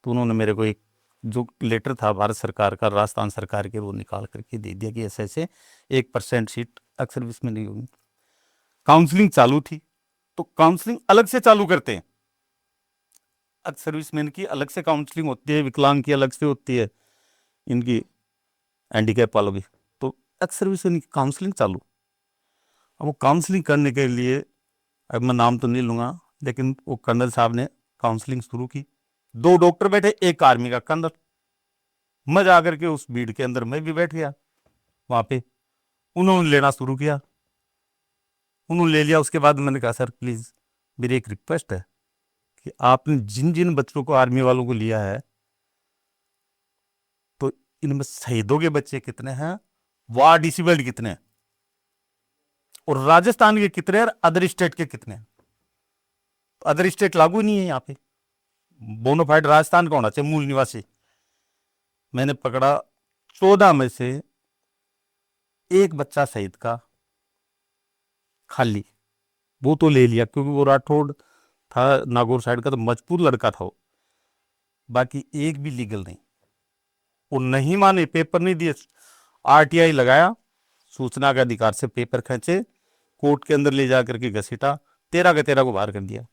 तो उन्होंने मेरे को एक जो लेटर था भारत सरकार का, राजस्थान सरकार के, वो निकाल करके दे दिया कि ऐसे ऐसे 1% सीट एक्स सर्विस में नहीं होगी। काउंसलिंग चालू थी, तो काउंसलिंग अलग से चालू करते हैं। एक्स सर्विसमैन की अलग से काउंसलिंग होती है, विकलांग की अलग से होती है, इनकी हैंडीकैप वालों की। तो एक्स सर्विसमैन की काउंसलिंग चालू। अब वो काउंसलिंग करने के लिए, अब मैं नाम तो नहीं लूंगा, लेकिन वो कर्नल साहब ने काउंसलिंग शुरू की। 2 डॉक्टर बैठे, एक आर्मी का कर्नल। मैं जा करके उस भीड़ के अंदर मैं भी बैठ गया वहां पे। उन्होंने लेना शुरू किया, उन्होंने ले लिया। उसके बाद मैंने कहा सर प्लीज मेरी एक रिक्वेस्ट है कि आपने जिन जिन बच्चों को, आर्मी वालों को लिया है, तो इनमें शहीदों के बच्चे कितने हैं, वार डिसेबल्ड कितने हैं, और राजस्थान के कितने हैं, अदर स्टेट के कितने हैं? अदर स्टेट लागू नहीं है यहाँ पे, बोनाफाइड राजस्थान का होना चाहिए, मूल निवासी। मैंने पकड़ा 14 में से एक बच्चा शहीद का खाली, वो तो ले लिया क्योंकि वो राठौड़ था, नागौर साइड का, तो मजबूर लड़का था वो। बाकी एक भी लीगल नहीं। वो नहीं माने, पेपर नहीं दिए, आरटीआई लगाया, सूचना के अधिकार से पेपर खींचे, कोर्ट के अंदर ले जाकर के घसीटा, 13 के 13 को बाहर कर दिया।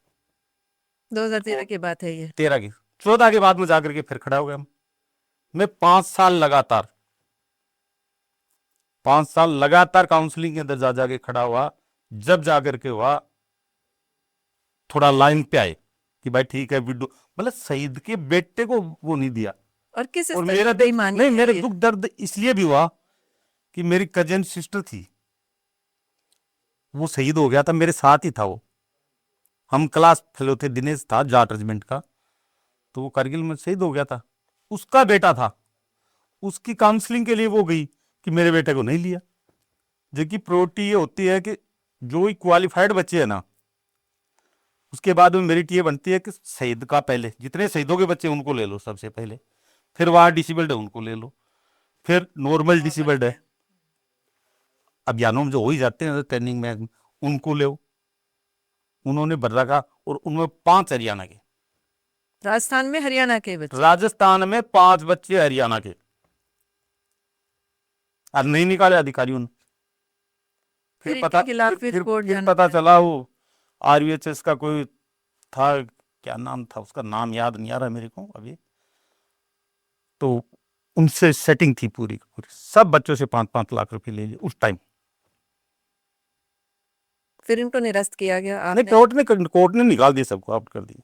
2013 की बात है ये। 13 की, 14 के बाद में जाकर के फिर खड़ा हो गया। मैं 5 साल लगातार, 5 साल लगातार काउंसलिंग के अंदर जा जाके खड़ा हुआ। जब जाकर के हुआ थोड़ा लाइन पे आए कि भाई ठीक है विडो, मतलब शहीद के बेटे को वो नहीं दिया। और किस और स्तर मेरा की बेईमानी नहीं, है मेरे ये? दुख दर्द इसलिए भी हुआ कि मेरी कजन सिस्टर थी, वो शहीद हो गया था, मेरे साथ ही था वो। हम क्लास फेलो थे, दिनेश था जाट रेजिमेंट का, तो वो करगिल में शहीद हो गया था। उसका बेटा था, उसकी काउंसलिंग के लिए वो गई कि मेरे बेटे को नहीं लिया। जबकि प्रायोरिटी ये होती है कि जो क्वालिफाइड बच्चे हैं ना, उसके बाद में मेरिट ये बनती है कि शहीद का पहले, जितने शहीदों के बच्चे उनको ले लो सबसे पहले, फिर वहां डिसेबल्ड है उनको ले लो, फिर नॉर्मल डिसेबल्ड है, अभियानों में जो हो ही जाते हैं ट्रेनिंग में, उनको ले। उन्होंने भर रखा, और उनमें 5 हरियाणा के, राजस्थान में हरियाणा के बच्चे? राजस्थान में 5 बच्चे हरियाणा के, और नहीं निकाले अधिकारियों ने। फिर फिर पता इनके खिलाफ फिर कोर्ट फिर जाना पता पड़ा? चला वो आरवीएचएस का कोई था, क्या नाम था उसका, नाम याद नहीं आ रहा मेरे को अभी। तो उनसे सेटिंग थी पूरी की पूरी, सब बच्चों से 5-5 लाख रुपए ले लिए उस टाइम। फिर इनको निरस्त किया गया नहीं, आपने? कोर्ट ने निकाल दिए, सबको आउट कर दिए।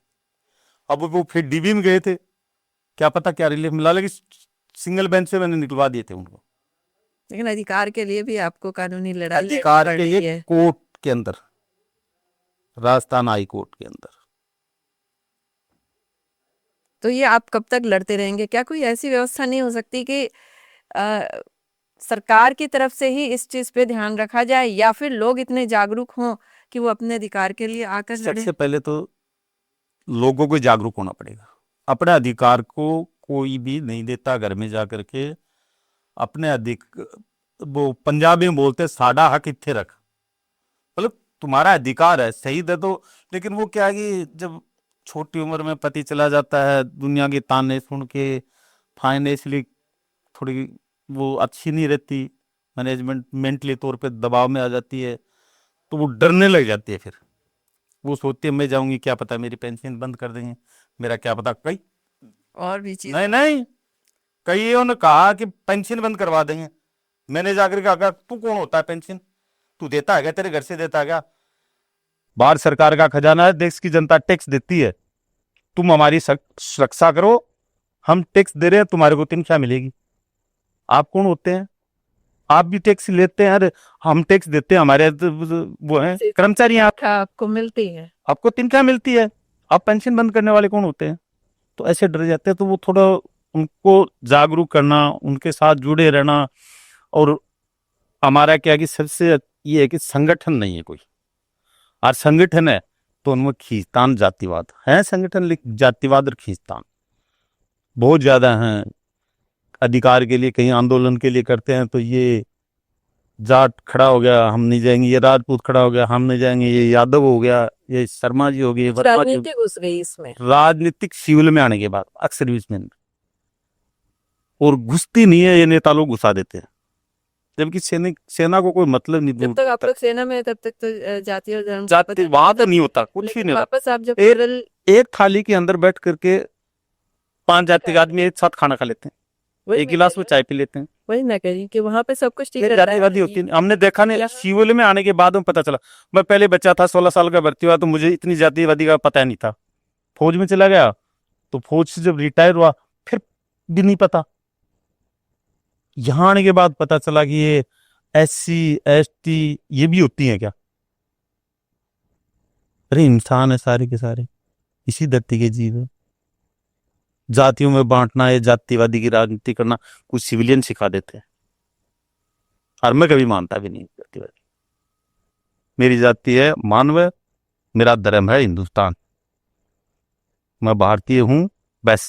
अब वो फिर डीबी में गए थे, क्या पता क्या रिलीफ मिला, लेकिन सिंगल बेंच से मैंने निकलवा दिए थे उनको। लेकिन अधिकार के लिए भी आपको कानूनी लड़ाई अधिकार के लड़नी लिए है। कोर्ट के अंदर, राजस्थान हाई कोर्ट के अंदर। तो ये आप कब तक लड़ते रहेंगे? क्या कोई ऐसी व्यवस्था नहीं हो सकती कि सरकार की तरफ से ही इस चीज पे ध्यान रखा जाए, या फिर लोग इतने जागरूक हों कि वो अपने अधिकार के लिए आकर लड़े? सबसे पहले तो लोगों को जागरूक होना पड़ेगा। अपने अधिकार को कोई भी नहीं देता घर में जाकर के अपने वो पंजाबी में बोलते साडा हक इत्थे रख, मतलब तुम्हारा अधिकार है, सही दे दो। लेकिन वो क्या है कि जब छोटी उम्र में पति चला जाता है, दुनिया की ताने सुन के फाइनेंशियली थोड़ी वो अच्छी नहीं रहती, मैनेजमेंट मेंटली तौर पे दबाव में आ जाती है, तो वो डरने लग जाती है। फिर वो सोचती है मैं जाऊंगी, क्या पता मेरी पेंशन बंद कर देंगे, मेरा क्या पता। कई और भी चीज नहीं नहीं, कईयों ने कहा कि पेंशन बंद करवा देंगे। मैंने जाकर के कहा तू कौन होता है पेंशन, तू देता है क्या, तेरे घर से देता है क्या? भारत सरकार का खजाना है, देश की जनता टैक्स देती है, तुम हमारी सुरक्षा करो, हम टैक्स दे रहे हैं, तुम्हारे को तनख्वाह मिलेगी। आप कौन होते हैं? आप भी टैक्स लेते हैं? अरे हम टैक्स देते हैं, हमारे वो हैं कर्मचारी, आप आपको मिलती है, आपको तनख्वाह मिलती है, आप पेंशन बंद करने वाले कौन होते हैं? तो ऐसे डर जाते हैं। तो वो थोड़ा उनको जागरूक करना, उनके साथ जुड़े रहना। और हमारा क्या कि सबसे ये है कि संगठन नहीं है कोई, और संगठन है तो उनमें खींचतान जातिवाद है। संगठन लेकिन जातिवाद और खींचतान बहुत ज्यादा है। अधिकार के लिए कहीं आंदोलन के लिए करते हैं तो ये जाट खड़ा हो गया हम नहीं जाएंगे, ये राजपूत खड़ा हो गया हम नहीं जाएंगे, ये यादव हो गया, ये शर्मा जी हो गए, वर्मा जी। राजनीति घुस गई इसमें। राजनीतिक सिविल में आने के बाद अक्सर इसमें और घुसती नहीं है, ये नेता लोग घुसा देते हैं, जबकि सेना को कोई मतलब नहीं। जब तक आप लोग सेना में तब तक तो जाति और धर्म जाति वहां तो नहीं होता, कुछ भी नहीं होता। वापस आप जब एक थाली के अंदर बैठ करके 5 जाति के आदमी एक साथ खाना खा लेते हैं, एक गिलास में चाय पी लेते हैं। वही मैं कह रही हूँ कि वहां पे सब कुछ ठीक ये रहता है। जातिवादी होती है। हमने देखा नहीं, सिविल में आने के बाद में पता चला। मैं पहले बच्चा था, 16 साल का भर्ती हुआ, तो मुझे इतनी जातिवादी का पता नहीं था। फौज में चला गया तो फौज से जब रिटायर हुआ फिर भी नहीं पता। यहाँ आने के बाद पता चला कि ये SC ST ये भी होती हैं क्या। अरे इंसान है सारे के सारे, इसी धरती के जीव है। जातियों में बांटना है, जातिवादी की राजनीति करना कुछ सिविलियन सिखा देते हैं, और मैं कभी मानता भी नहीं जातिवादी। मेरी जाति है मानव, मेरा धर्म है हिंदुस्तान, मैं भारतीय हूं बस।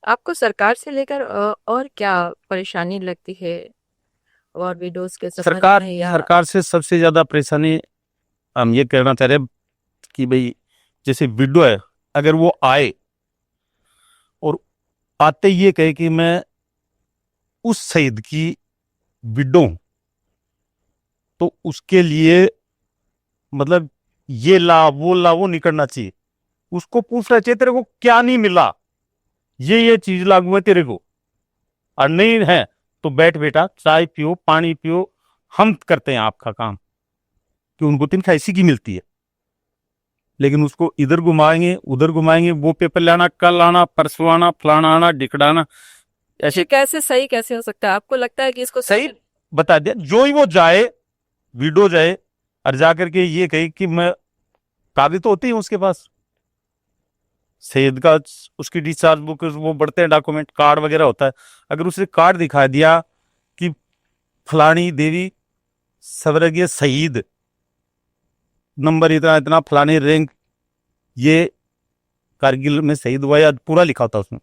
आपको सरकार से लेकर और क्या परेशानी लगती है? और विडोज के सरकार से सबसे ज्यादा परेशानी हम ये कहना चाह रहे हैं कि भाई जैसे विडो है, अगर वो आए और आते ये कहे कि मैं उस शहीद की विडो हूं, तो उसके लिए मतलब ये ला वो नहीं करना चाहिए। उसको पूछना चाहिए तेरे को क्या नहीं मिला, ये चीज लागू है तेरे को, और नहीं है तो बैठ बेटा चाय पियो पानी पियो, हम करते हैं आपका काम, कि उनको तनख्वाह इसी की मिलती है। लेकिन उसको इधर घुमाएंगे उधर घुमाएंगे, वो पेपर लाना, कल आना, परसों आना, फलाना आना, ढिकड़ाना। ऐसे कैसे सही कैसे हो सकता है? आपको लगता है कि इसको सही बता दिया। जो ही वो जाए वीडो जाए और जाकर के ये कहे कि मैं, कागज तो होती है उसके पास, शहीद का उसकी डिस्चार्ज बुक वो बढ़ते हैं डॉक्यूमेंट, कार्ड वगैरह होता है। अगर उसे कार्ड दिखा दिया कि फलानी देवी स्वर्गीय शहीद, नंबर इतना इतना, फलानी रैंक, ये कारगिल में शहीद हुआ, या पूरा लिखा होता उसमें,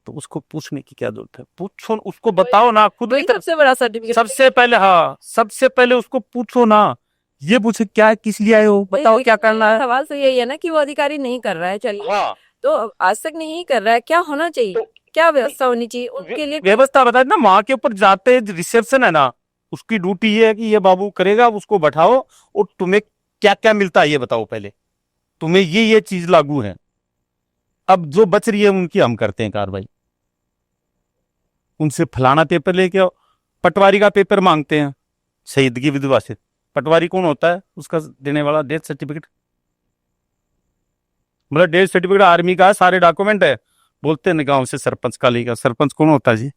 तो उसको पूछने की क्या जरूरत है? पूछो, उसको बताओ ना खुद ही। सबसे बड़ा सर्टिफिकेट सबसे पहले, हाँ सबसे पहले उसको पूछो ना, ये पूछे क्या है, किस लिए आए हो, बताओ क्या करना है। सवाल तो यही है ना कि वो अधिकारी नहीं कर रहा है, चलिए हाँ तो आज तक नहीं कर रहा है, क्या होना चाहिए? तो क्या व्यवस्था होनी चाहिए उनके लिए? व्यवस्था बता ना, वहां के ऊपर जाते रिसेप्शन है ना, उसकी ड्यूटी ये है कि ये बाबू करेगा, उसको बैठाओ और तुम्हें क्या क्या मिलता है ये बताओ पहले, तुम्हें ये चीज लागू है। अब जो बच रही है उनकी हम करते हैं कार्रवाई। उनसे फलाना पेपर लेके आओ, पटवारी का पेपर मांगते हैं शहीद की विधवा से। पटवारी कौन होता है? उसका देने वाला डेथ सर्टिफिकेट, मतलब डेथ सर्टिफिकेट आर्मी का है, सारे डॉक्यूमेंट है। बोलते हैं गांव से सरपंच का लेगा। सरपंच कौन होता है जी?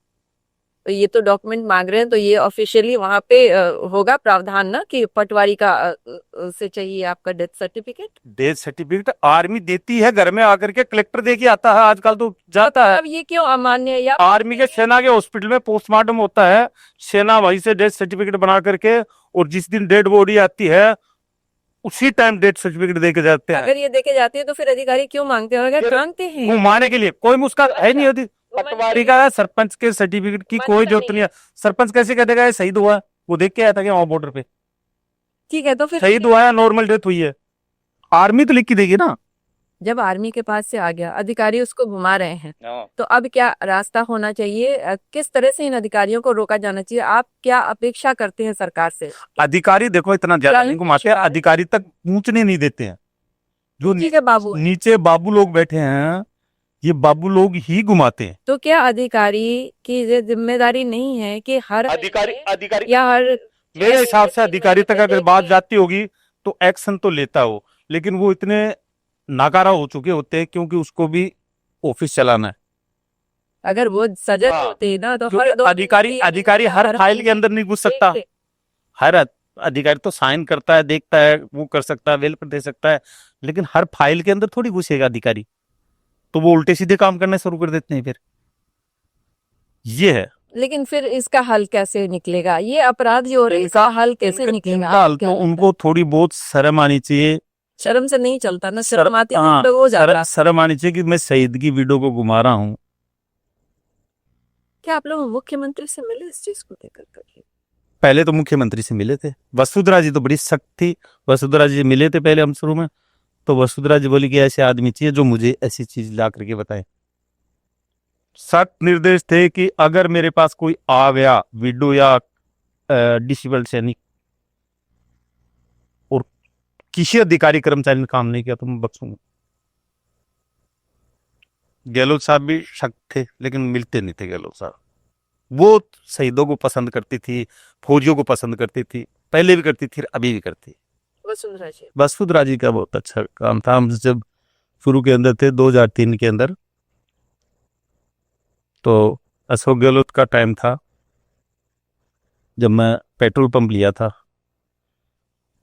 तो ये तो डॉक्यूमेंट मांग रहे हैं, तो ये ऑफिशियली वहां पे होगा प्रावधान ना कि पटवारी का से चाहिए आपका death certificate. Death certificate army देती है, घर में आकर के कलेक्टर दे के आता है, आजकल तो जाता है। अब ये क्यों अमान्य है? या आर्मी के सेना के हॉस्पिटल में पोस्टमार्टम होता है, सेना वहीं से डेथ सर्टिफिकेट बना करके, और जिस दिन डेड बॉडी आती है उसी टाइम डेथ सर्टिफिकेट दे के जाते हैं। अगर ये देके जाते हैं तो फिर अधिकारी क्यों मांगते हैं? अगर मांगते हैं घुमाने के लिए कोई मुस्का है नहीं होती। पटवारी का है, सरपंच के सर्टिफिकेट की कोई जरूरत नहीं है। सरपंच कैसे कह देगा ये शहीद हुआ है? वो देख के आया था कि वहां बॉर्डर पे ठीक है, तो फिर शहीद हुआ है, नॉर्मल डेथ हुई है, आर्मी तो लिख के देगी ना। जब आर्मी के पास से आ गया, अधिकारी उसको घुमा रहे हैं, तो अब क्या रास्ता होना चाहिए? किस तरह से इन अधिकारियों को रोका जाना चाहिए? आप क्या अपेक्षा करते हैं सरकार से? अधिकारी देखो इतना ज्यादा नहीं घुमाते, अधिकारी तक पहुंचने नहीं देते हैं। जो ठीक है बाबू, नीचे बाबू लोग बैठे हैं, ये बाबू लोग ही घुमाते हैं। तो क्या अधिकारी की ये जिम्मेदारी नहीं है कि हर अधिकारी या हर मेरे हिसाब से अधिकारी तक अगर बात जाती होगी तो एक्शन तो लेता हो, लेकिन वो इतने नाकारा हो चुके होते हैं क्योंकि उसको भी ऑफिस चलाना है। अगर वो सजग हाँ, होते ना तो क्योंकि हर दो अधिकारी हर फाइल के अंदर नहीं घुस सकता। हर अधिकारी तो साइन करता है, देखता है, वो कर सकता है, वेल पर दे सकता है, लेकिन हर फाइल के अंदर थोड़ी घुसेगा अधिकारी। तो वो उल्टे सीधे काम करने शुरू कर देते हैं फिर। ये है। लेकिन फिर इसका हल कैसे निकलेगा? ये अपराध जो हो रहे हैं, इसका हल कैसे निकलेगा? हाल तो उनको थोड़ी बहुत शर्म आनी चाहिए। शर्म से नहीं चलता ना, शर्म आती है तो हो जाता। शर्म आनी चाहिए कि मैं शहीद की वीडियो को घुमा रहा हूँ। क्या आप लोग मुख्यमंत्री से मिले इस चीज को लेकर कर? पहले तो मुख्यमंत्री से मिले थे, वसुंधरा जी तो बड़ी सख्त थी, वसुंधरा जी मिले थे पहले हम शुरू में, तो वसुंधरा जी बोली कि ऐसे आदमी चाहिए जो मुझे ऐसी चीज ला करके बताए। सख्त निर्देश थे कि अगर मेरे पास कोई आ गया वीडियो या डिसेबल्ड सैनिक और किसी अधिकारी कर्मचारी ने काम नहीं किया तो मैं बख्शूंगा। गहलोत साहब भी सख्त थे लेकिन मिलते नहीं थे गहलोत साहब। वो शहीदों को पसंद करती थी, फौजियों को पसंद करती थी, पहले भी करती थी, अभी भी करती। वसुंधरा जी का बहुत अच्छा काम था। हम जब शुरू के अंदर थे 2003 के अंदर, तो अशोक गहलोत का टाइम था जब मैं पेट्रोल पंप लिया था,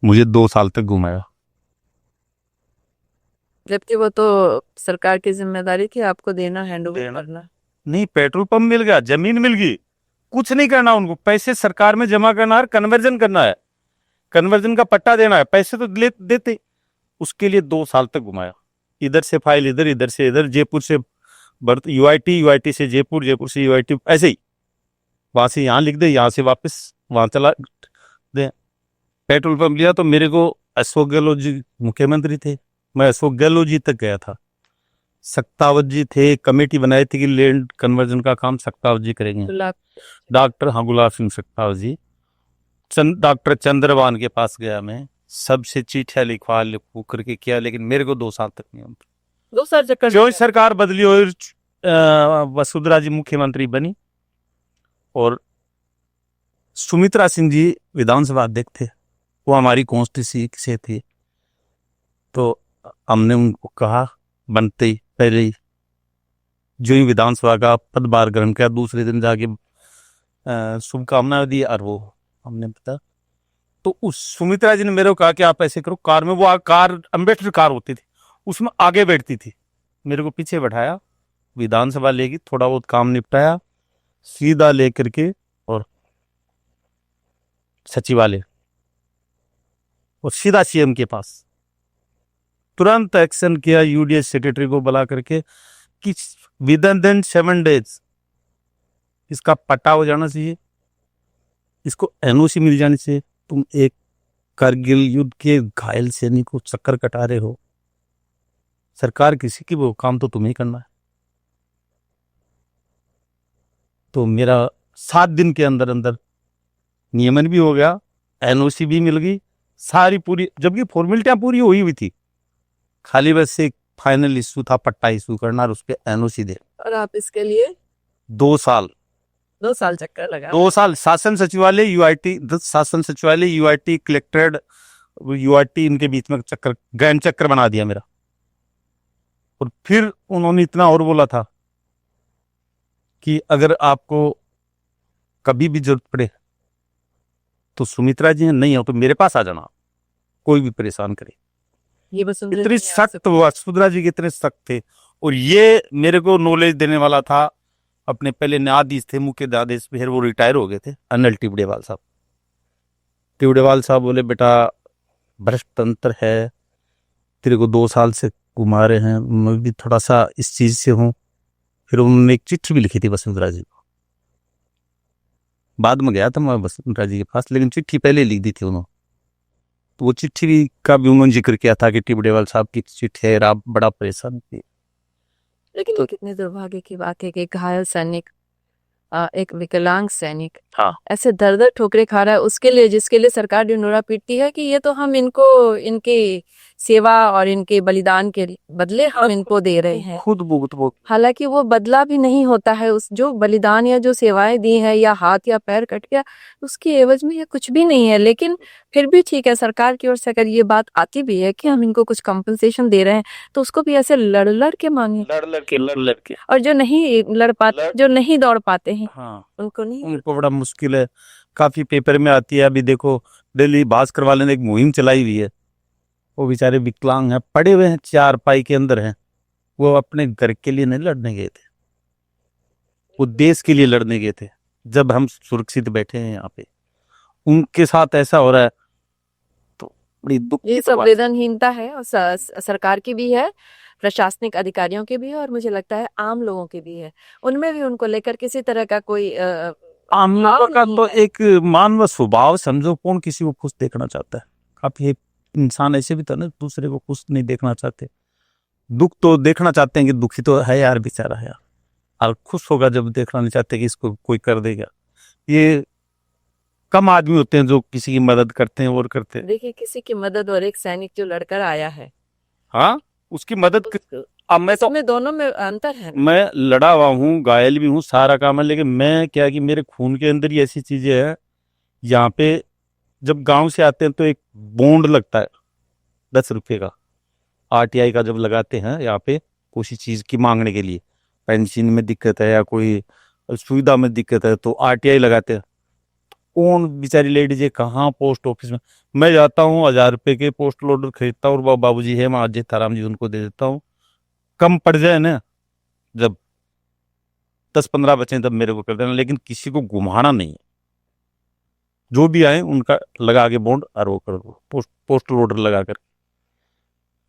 मुझे 2 साल तक घुमाया। जबकि वो तो सरकार की जिम्मेदारी थी आपको देना, हैंड ओवर करना। नहीं, पेट्रोल पंप मिल गया, जमीन मिल गई, कुछ नहीं करना उनको, पैसे सरकार में जमा करना है, कन्वर्जन करना है, कन्वर्जन का पट्टा देना है, पैसे तो देते। उसके लिए 2 साल तक घुमाया, इधर से फाइल इधर, इधर से इधर, जयपुर से यूआईटी, यूआईटी से जयपुर, जयपुर से यूआईटी, ऐसे ही वहां से यहाँ लिख दे, यहाँ से वापस वहां चला दे। पेट्रोल पंप लिया तो मेरे को अशोक गहलोत जी मुख्यमंत्री थे, मैं अशोक गहलोत जी तक गया था। सक्तावत जी थे, कमेटी बनाई थी कि लैंड कन्वर्जन का काम सक्तावत जी करेंगे, डॉक्टर गुलाब सिंह सक्तावत जी। डॉक्टर चंद्रबान के पास गया मैं, सबसे चिट्ठियां लिखवा करके किया, लेकिन मेरे को 2 साल तक नहीं होता। 2 साल चक्कर जो सरकार बदली और वसुंधरा जी मुख्यमंत्री बनी, और सुमित्रा सिंह जी विधानसभा अध्यक्ष थे, वो हमारी कॉन्स्टिट्यूंसी से थे, तो हमने उनको कहा बनते ही पहले ही जो ही विधानसभा का पदभार ग्रहण किया, दूसरे दिन जाके शुभकामनाएं दी, और वो हमने पता, तो उस सुमित्रा जी ने मेरे को कहा कि आप ऐसे करो, कार में, वो कार अम्बेसडर कार होती थी, उसमें आगे बैठती थी, मेरे को पीछे बैठाया, विधानसभा लेगी, थोड़ा बहुत काम निपटाया, सीधा लेकर के और सचिवालय और सीधा सीएम के पास, तुरंत एक्शन किया, यूडीएस सेक्रेटरी को बुला करके कि विद इन 7 days इसका पट्टा हो जाना चाहिए, इसको एनओसी मिल जानी चाहिए। तुम एक करगिल युद्ध के घायल सैनिक को चक्कर कटा रहे हो, सरकार किसी की, वो काम तो तुम्हें करना है। तो मेरा 7 दिन के अंदर अंदर नियमन भी हो गया, एनओसी भी मिल गई, सारी पूरी, जबकि फॉर्मेलिटियां पूरी हुई हुई थी, खाली बस एक फाइनल इशू था, पट्टा इशू करना और उस पर एनओसी दे। और आप इसके लिए 2 साल 2 साल चक्कर लगा। 2 साल शासन सचिवालय, यूआईटी, शासन सचिवालय, यूआईटी, कलेक्ट्रेट, यूआईटी, इनके बीच में चक्कर, ग्रैंड चक्कर बना दिया मेरा। और फिर उन्होंने इतना और बोला था कि अगर आपको कभी भी जरूरत पड़े तो सुमित्रा जी हैं, नहीं हो तो मेरे पास आ जाना, कोई भी परेशान करे। ये वसुंधरा इतनी जी ने आपसे सख्त वसुंधरा जी के इतने सख्त थे। और ये मेरे को नॉलेज देने वाला था अपने पहले न्यायाधीश थे, मुख्य न्यायाधीश, फिर वो रिटायर हो गए थे, अनिल टिबड़ेवाल साहब। टिबड़ेवाल साहब बोले बेटा भ्रष्ट तंत्र है, तेरे को 2 साल से घुमा रहे हैं, मैं भी थोड़ा सा इस चीज से हूँ। फिर उन्होंने एक चिट्ठी भी लिखी थी वसुंधरा जी को। बाद में गया था मैं वसुंधरा जी के पास, लेकिन चिट्ठी पहले लिख दी थी उन्होंने। तो वो चिट्ठी भी का भी उन्होंने जिक्र किया था कि टिबड़ेवाल साहब की चिट्ठी है, आप बड़ा परेशान थे। लेकिन ये कितने दुर्भाग्य की बात है कि एक घायल सैनिक, एक विकलांग सैनिक हाँ, ऐसे दर दर ठोकरे खा रहा है उसके लिए, जिसके लिए सरकार ढिंढोरा पीटती है कि ये तो हम इनको इनकी सेवा और इनके बलिदान के बदले हम इनको दे रहे हैं। खुद भुगत हालांकि वो बदला भी नहीं होता है, उस जो बलिदान या जो सेवाएं दी हैं या हाथ या पैर कट गया उसकी एवज में ये कुछ भी नहीं है। लेकिन फिर भी ठीक है, सरकार की ओर से अगर ये बात आती भी है कि हम इनको कुछ कंपनसेशन दे रहे हैं तो उसको भी ऐसे लड़ लड़ के मांगे। लड़ के और जो नहीं लड़ पाते, जो नहीं दौड़ पाते हैं, हाँ, उनको नहीं। उनको बड़ा मुश्किल है। काफी पेपर में आती है, अभी देखो दिल्ली भास्कर वाले ने एक मुहिम चलाई हुई है। वो बेचारे विकलांग हैं, पड़े हुए हैं, 4 पाई के अंदर हैं। वो अपने घर के लिए नहीं लड़ने गए थे, वो देश के लिए लड़ने गए थे। जब हम सुरक्षित बैठे हैं यहाँ पे, उनके साथ ऐसा हो रहा है तो बड़ी दुख ये की तो बात है। संवेदनहीनता है, और सरकार की भी है, प्रशासनिक अधिकारियों की भी है, और मुझे लगता है आम लोगों की भी है। उनमें भी उनको लेकर किसी तरह का कोई आम लोगों का नहीं तो है। एक मानव स्वभाव समझो, कौन किसी को खुश देखना चाहता है। काफी एक इंसान ऐसे भी था ना, दूसरे को खुश नहीं देखना चाहते, दुख तो देखना चाहते हैं कि दुखी तो है यार, बेचारा है यार, और खुश होगा जब देखना नहीं चाहते कि इसको कोई कर देगा। ये कम आदमी होते हैं जो किसी की मदद करते हैं और करते हैं। देखिए, किसी की मदद और एक सैनिक जो लड़कर आया है, हाँ, उसकी मदद अब मैं तो उसमें दोनों में अंतर है ना। मैं लड़ा हुआ हूँ, घायल भी हूँ, सारा काम है, लेकिन मैं क्या कि मेरे खून के अंदर ही ऐसी चीजें हैं। यहाँ पे जब गांव से आते हैं तो एक बॉन्ड लगता है 10 रुपए का, आरटीआई का जब लगाते हैं यहाँ पे किसी चीज की मांगने के लिए, पेंशन में दिक्कत है या कोई सुविधा में दिक्कत है तो आरटीआई लगाते हैं। कौन बेचारी लेडीज है कहाँ पोस्ट ऑफिस में, मैं जाता हूँ 1000 रुपए के पोस्टल ऑर्डर खरीदता हूँ, और बाबूजी है मैं अजय ताराम जी उनको दे देता हूँ। कम पड़ जाए ना, जब 10-15 बचे तब मेरे को कर देना, लेकिन किसी को घुमाना नहीं है। जो भी आए उनका लगा के बॉन्ड और वो कर दो, पोस्टल ऑर्डर लगा कर।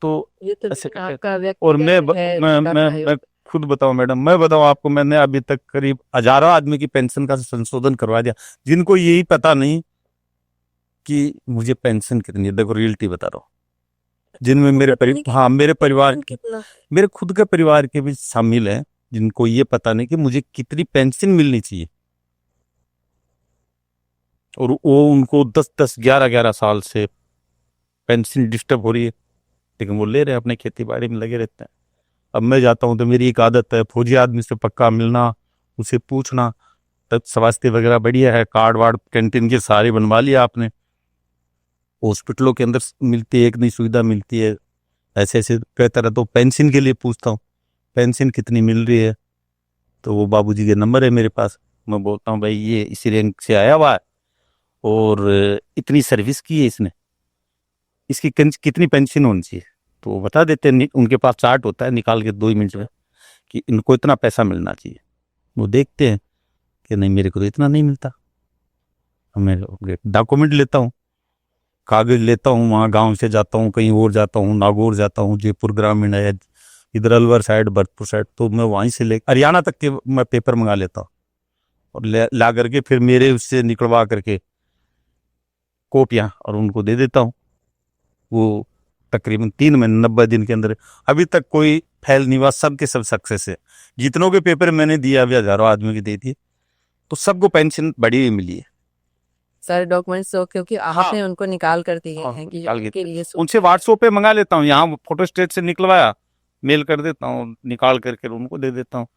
तो ये तो ऐसे लेकिन करके, आपका और व्यक्तिगत है, उसका मैं खुद बताऊं मैडम, मैं बताऊं आपको, मैंने अभी तक करीब 1000 आदमी की पेंशन का संशोधन करवा दिया, जिनको यही पता नहीं कि मुझे पेंशन कितनी है। देखो रियलिटी बता रहा हूँ, जिनमें हाँ मेरे परिवार कितना मेरे खुद के परिवार के भी शामिल हैं, जिनको ये पता नहीं कि मुझे कितनी पेंशन मिलनी चाहिए। और वो उनको 10-10, 11-11 साल से पेंशन डिस्टर्ब हो रही है, लेकिन वो ले रहे हैं, अपने खेती बाड़ी में लगे रहते हैं। अब मैं जाता हूँ तो मेरी एक आदत है, फौजी आदमी से पक्का मिलना, उसे पूछना, तब स्वास्थ्य वगैरह बढ़िया है, कार्ड वार्ड कैंटीन के सारे बनवा लिया आपने, हॉस्पिटलों के अंदर मिलती है, एक नई सुविधा मिलती है, ऐसे ऐसे कहता रहता हूँ। पेंशन के लिए पूछता हूँ पेंशन कितनी मिल रही है, तो वो बाबूजी के नंबर है मेरे पास, मैं बोलता हूँ भाई ये इसी रैंक से आया हुआ है और इतनी सर्विस की है इसने, इसकी कितनी पेंशन होनी चाहिए, तो वो बता देते हैं। उनके पास चार्ट होता है, निकाल के 2 ही मिनट में कि इनको इतना पैसा मिलना चाहिए। वो देखते हैं कि नहीं मेरे को तो इतना नहीं मिलता। मैं डॉक्यूमेंट लेता हूँ, कागज लेता हूँ, वहाँ गांव से जाता हूँ, कहीं और जाता हूँ, नागौर जाता हूँ, जयपुर ग्रामीण है, इधर अलवर साइड, भरतपुर साइड, तो मैं वहीं से ले हरियाणा तक के मैं पेपर मंगा लेता हूँ और ला करके फिर मेरे उससे निकलवा करके कॉपियाँ और उनको दे देता हूँ। वो तकरीबन 3 महीने 90 दिन के अंदर अभी तक कोई फैल नहीं हुआ, सबके सब सक्सेस है। जितनों के पेपर मैंने दिया, अभी हजारों आदमी के दे दिए, तो सबको पेंशन बड़ी हुई मिली है। सारे डॉक्यूमेंट्स तो क्योंकि आपने उनको निकाल कर दिए हाँ, हैं कि निकाल के उनके लिए उनसे व्हाट्सएप पे मंगा लेता हूँ, यहाँ फोटो स्टेट से निकलवाया, मेल कर देता हूँ, निकाल करके उनको दे देता हूँ।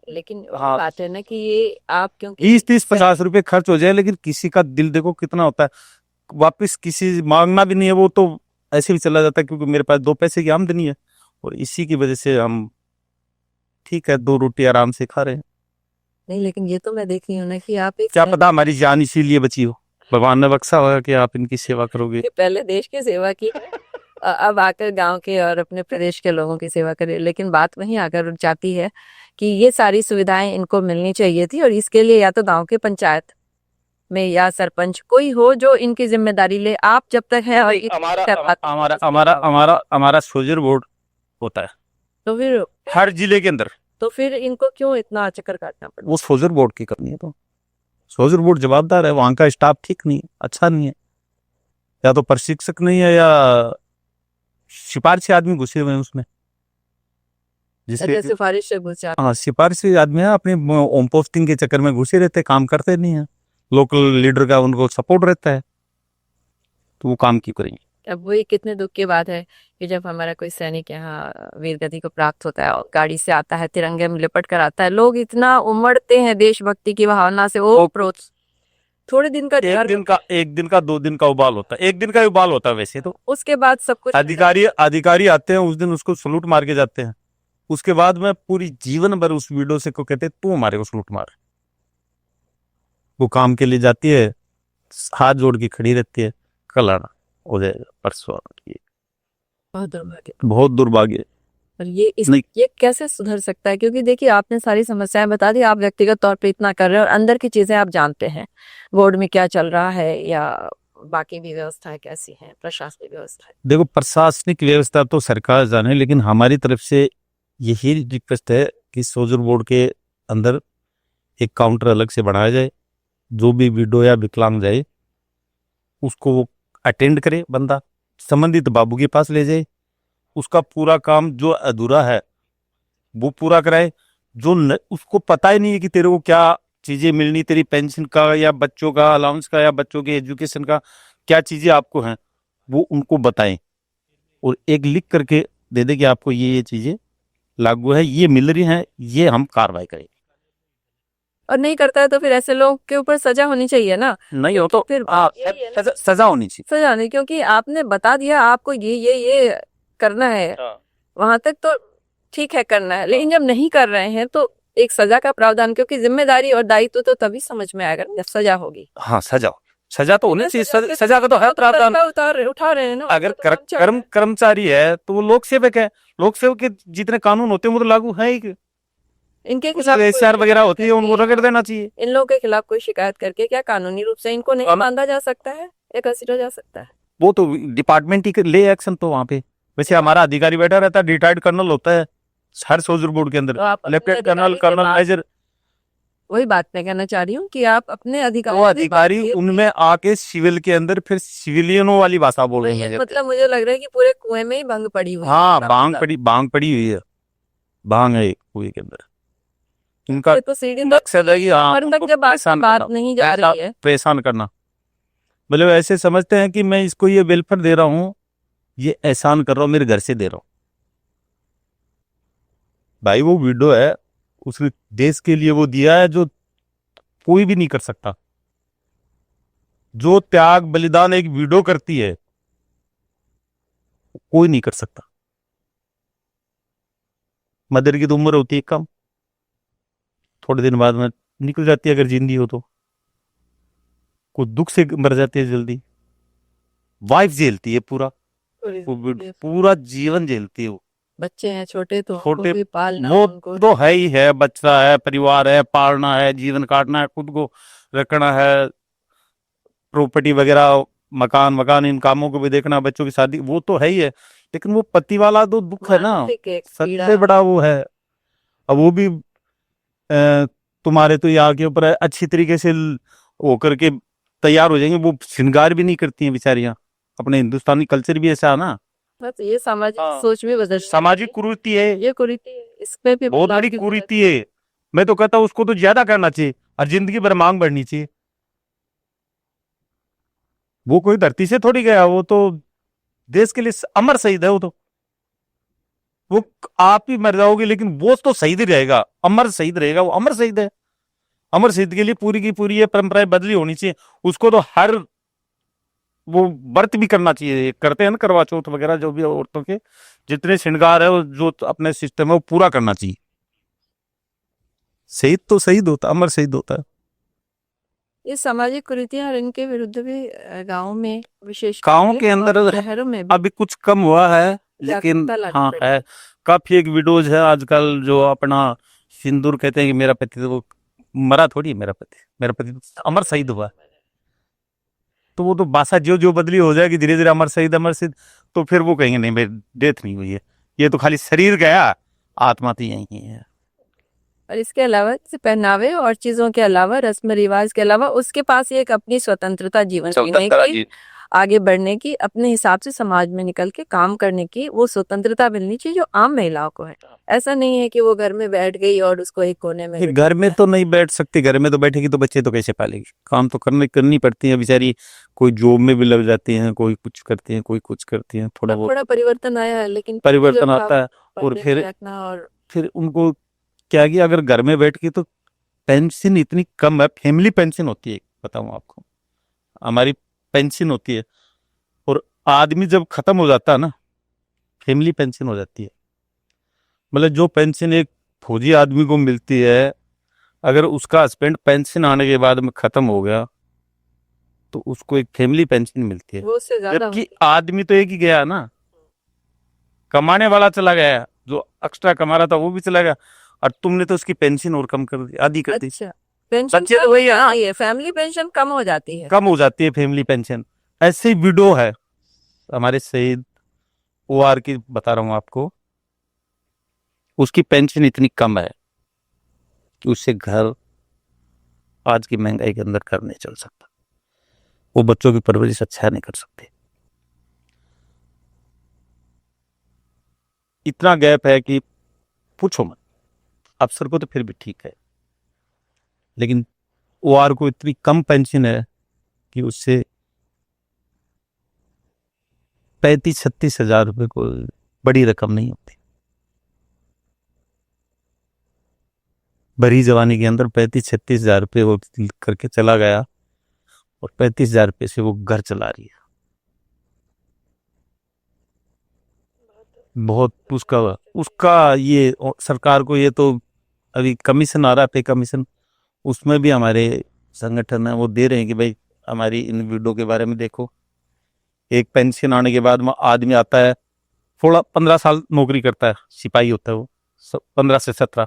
लेकिन हाँ, बात है ना कि ये आप क्योंकि 20-30-50 रुपए खर्च हो जाए, लेकिन किसी का दिल देखो कितना होता है, वापस किसी मांगना भी नहीं है, वो तो ऐसे भी चला जाता है, क्योंकि मेरे पास 2 पैसे की आमदनी है और इसी की वजह से हम ठीक है 2 रोटी आराम से खा रहे हैं। नहीं, लेकिन ये तो मैं देख रही हूँ ना कि आप एक क्या पता हमारी जान इसीलिए बची हो, भगवान ने बख्शा होगा कि आप इनकी सेवा करोगे। पहले देश की सेवा की है, अब आकर गांव के और अपने प्रदेश के लोगों की सेवा करे। लेकिन बात वहीं आकर रुक जाती है कि ये सारी सुविधाएं इनको मिलनी चाहिए थी, और इसके लिए या तो गांव के पंचायत में या सरपंच कोई हो जो इनकी जिम्मेदारी ले। आप जब तक है और हमारा हमारा हमारा हमारा हमारा सोल्जर बोर्ड होता है तो फिर हर जिले के अंदर, तो फिर इनको क्यों इतना चक्कर काटना पड़ा? वो सोल्जर बोर्ड की कमी है। तो सोल्जर बोर्ड जवाबदार है, वहां का स्टाफ ठीक नहीं है, अच्छा नहीं है, या तो प्रशिक्षक नहीं है या सिफारिशी आदमी घुसे हुए हैं उसमें, जिसके सिफारिश से घुस जाते। हाँ सिफारिशी आदमी है, अपने होम पोस्टिंग के चक्कर में घुसे रहते हैं, काम करते नहीं है, लोकल लीडर का उनको सपोर्ट रहता है, तो वो काम क्यों करेंगे। अब वही कितने दुख की बात है कि जब हमारा कोई सैनिक यहाँ वीर गति को प्राप्त होता है और गाड़ी से आता है, तिरंगे में लिपट कर आता है, लोग इतना उमड़ते हैं देशभक्ति की भावना से। वो प्रोत्स थोड़े दिन का एक दिन का 2 दिन का उबाल होता है, एक दिन का ही उबाल होता है वैसे तो। उसके बाद सब कुछ अधिकारी आते हैं उस दिन, उसको सलूट मार के जाते हैं, उसके बाद में पूरी जीवन भर उस वीडियो से को कहते तू हमारे को सलूट मार। वो काम के लिए जाती है, हाथ जोड़ के खड़ी रहती है, कल आना हो जाएगा, परसों आना। ये बहुत दुर्भाग्य, बहुत दुर्भाग्य। और ये कैसे सुधर सकता है? क्योंकि देखिए, आपने सारी समस्याएं बता दी, आप व्यक्तिगत तौर पे इतना कर रहे हैं और अंदर की चीजें आप जानते हैं, बोर्ड में क्या चल रहा है या बाकी भी व्यवस्थाएं कैसी हैं, प्रशासनिक व्यवस्था। देखो प्रशासनिक व्यवस्था तो सरकार जाने, लेकिन हमारी तरफ से यही रिक्वेस्ट है कि सोल्जर बोर्ड के अंदर एक काउंटर अलग से बनाया जाए, जो भी विडो या विकलांग जाए उसको वो अटेंड करे, बंदा संबंधित बाबू के पास ले जाए, उसका पूरा काम जो अधूरा है वो पूरा कराए। जो उसको पता ही नहीं है कि तेरे को क्या चीजें मिलनी, तेरी पेंशन का या बच्चों का अलाउंस का या बच्चों के एजुकेशन का क्या चीजें आपको हैं, वो उनको बताएं और एक लिख करके दे दे कि आपको ये चीजें लागू है, ये मिल रही हैं, ये हम कार्रवाई करें। और नहीं करता है तो फिर ऐसे लोग के ऊपर सजा होनी चाहिए ना। नहीं हो तो फिर सजा होनी चाहिए। सजा नहीं, क्योंकि आपने बता दिया आपको ये करना है, वहां तक तो ठीक है करना है, लेकिन जब नहीं कर रहे हैं तो एक सजा का प्रावधान, क्योंकि जिम्मेदारी और दायित्व तो तभी समझ में आएगा जब सजा होगी। हाँ सजा तो होनी चाहिए, सजा का तो है प्रावधान। उठा रहे हैं ना। अगर कर्मचारी है तो वो लोक सेवक है, लोक सेवक के जितने कानून होते हैं वो तो लागू है ही। इनके खिलाफ एसआर वगैरह होती है, उनको रगड़ देना चाहिए। इन लोगों के खिलाफ कोई शिकायत करके क्या कानूनी रूप से इनको नहीं बांधा जा सकता है या घसीटा जा सकता है? वो तो डिपार्टमेंट ही ले एक्शन। तो वहां पे वैसे हमारा अधिकारी बैठा रहता है, रिटायर्ड कर्नल होता है हर सोल्जर बोर्ड के अंदर, लेफ्टिनेंट कर्नल, कर्नल मेजर। वही बात मैं कहना चाह रही हूँ कि आप अपने अधिकारी उनमें आके सिविल के अंदर फिर सिविलियनों वाली भाषा बोल रहे हैं। मतलब मुझे लग रहा है कि पूरे कुएं में ही भंग पड़ी हुई। हाँ बांग पड़ी हुई है, भांग है कुएं के अंदर। उनका तो सीढ़ी मकसद है कि जब बात नहीं जा रही है, परेशान करना। मतलब ऐसे समझते हैं कि मैं इसको ये वेलफेयर दे रहा हूँ, ये एहसान कर रहा हूँ, मेरे घर से दे रहा हूँ। भाई वो वीडियो है, उसने देश के लिए वो दिया है जो कोई भी नहीं कर सकता। जो त्याग बलिदान एक वीडियो करती है कोई नहीं कर सकता। मदर की तो उम्र होती है कम, थोड़े दिन बाद में निकल जाती है, अगर जिंदी हो तो। कुछ दुख से मर जाती है जल्दी। वाइफ झेलती है पूरा जीवन झेलती है वो। बच्चे हैं छोटे तो छोटे पालना, वो तो है ही है, बच्चा है, परिवार है, पालना है, जीवन काटना है, खुद को रखना है, प्रॉपर्टी वगैरह, मकान इन कामों को भी देखना, बच्चों की शादी, वो तो है ही है। लेकिन वो पति वाला तो दुख है ना, सबसे बड़ा वो है। अब वो भी तुम्हारे तो यहाँ के ऊपर अच्छी तरीके से होकर के तैयार हो जाएंगे, वो श्रृंगार भी नहीं करती हैं बेचारियां। अपने हिंदुस्तानी कल्चर भी ऐसा है ना, बस ये सामाजिक सोच भी बदल, सामाजिक कुरीति है, ये कुरीति है, इसमें भी बहुत बड़ी कुरीति है। मैं तो कहता हूँ उसको तो ज्यादा करना चाहिए और जिंदगी भर मांग बढ़नी चाहिए। वो कोई धरती से थोड़ी गया, वो तो देश के लिए अमर शहीद है। वो आप ही मर जाओगे लेकिन वो तो शहीद ही रहेगा, अमर शहीद रहेगा, वो अमर शहीद है। अमर शहीद के लिए पूरी की पूरी ये परंपराएं बदली होनी चाहिए। उसको तो हर वो व्रत भी करना चाहिए, करते हैं ना करवा चौथ वगैरह, जो भी औरतों के जितने श्रृंगार है, जो अपने सिस्टम है वो पूरा करना चाहिए। शहीद तो शहीद होता, अमर शहीद होता है। ये सामाजिक कुरीतियां और इनके विरुद्ध भी गाँव में विशेष गाँव के अंदर शहरों में भी अभी कुछ कम हुआ है, लेकिन जागरूकता लानी हाँ पड़ेगी। है। काफी एक विडोज है आजकल जो अपना सिंदूर कहते हैं कि मेरा पति तो वो मरा थोड़ी है, मेरा पति तो अमर शहीद हुआ। तो वो तो भाषा जो जो बदली हो जाएगी धीरे धीरे, अमर शहीद अमर शहीद, तो फिर वो कहेंगे नहीं मेरी डेथ नहीं हुई है, ये तो खाली शरीर गया, आत्मा तो यही है। और इसके अलावा जैसे पहनावे और चीजों के अलावा रस्म रिवाज के अलावा उसके पास एक अपनी स्वतंत्रता जीवन जीने की, आगे बढ़ने की, अपने हिसाब से समाज में निकल के काम करने की वो स्वतंत्रता मिलनी चाहिए जो आम महिलाओं को है। ऐसा नहीं है कि वो घर में बैठ गई और उसको एक कोने में घर में तो नहीं बैठ सकती, घर में तो बैठेगी तो बच्चे तो कैसे पालेगी, काम तो करनी पड़ती है बेचारी। कोई जॉब में भी लग जाती हैं, कोई कुछ करती हैं, कोई कुछ करती हैं, थोड़ा बहुत थोड़ा परिवर्तन आया है, लेकिन परिवर्तन आता है। और फिर उनको क्या कि अगर घर में बैठ के तो पेंशन इतनी कम है, फैमिली पेंशन होती है बताऊं आपको, हमारी पेंशन होती है, और आदमी जब खत्म हो जाता है ना, फैमिली पेंशन हो जाती है। मतलब जो पेंशन एक फौजी आदमी को मिलती है, अगर उसका हस्बैंड पेंशन आने के बाद में खत्म हो गया तो उसको एक फैमिली पेंशन मिलती है। वो उससे ज्यादा जबकि आदमी तो एक ही गया ना, कमाने वाला चला गया, जो एक्स्ट्रा कमा रहा था वो भी चला गया, और तुमने तो उसकी पेंशन और कम कर दी, आधी कर दी। अच्छा, पेंशन बच्चे तो वही है, फैमिली पेंशन कम हो जाती है। कम हो जाती है फैमिली पेंशन। ऐसे ही विडो है हमारे शहीद ओआर की बता रहा हूं आपको, उसकी पेंशन इतनी कम है कि उससे घर आज की महंगाई के अंदर कर नहीं चल सकता, वो बच्चों की परवरिश अच्छा नहीं कर सकते। इतना गैप है कि पूछो मत। अफसर को तो फिर भी ठीक है, लेकिन ओआर को इतनी कम पेंशन है कि उससे 35-36 हजार रुपए को बड़ी रकम नहीं होती। भरी जवानी के अंदर 35-36 हजार रुपये वो करके चला गया, और 35 हजार रुपये से वो घर चला रही है। बहुत उसका उसका ये सरकार को ये तो अभी कमीशन आ रहा है, पे कमीशन, उसमें भी हमारे संगठन है वो दे रहे हैं कि भाई हमारी इन विडो के बारे में देखो। एक पेंशन आने के बाद में आदमी आता है, थोड़ा 15 साल नौकरी करता है, सिपाही होता है वो 15 से 17,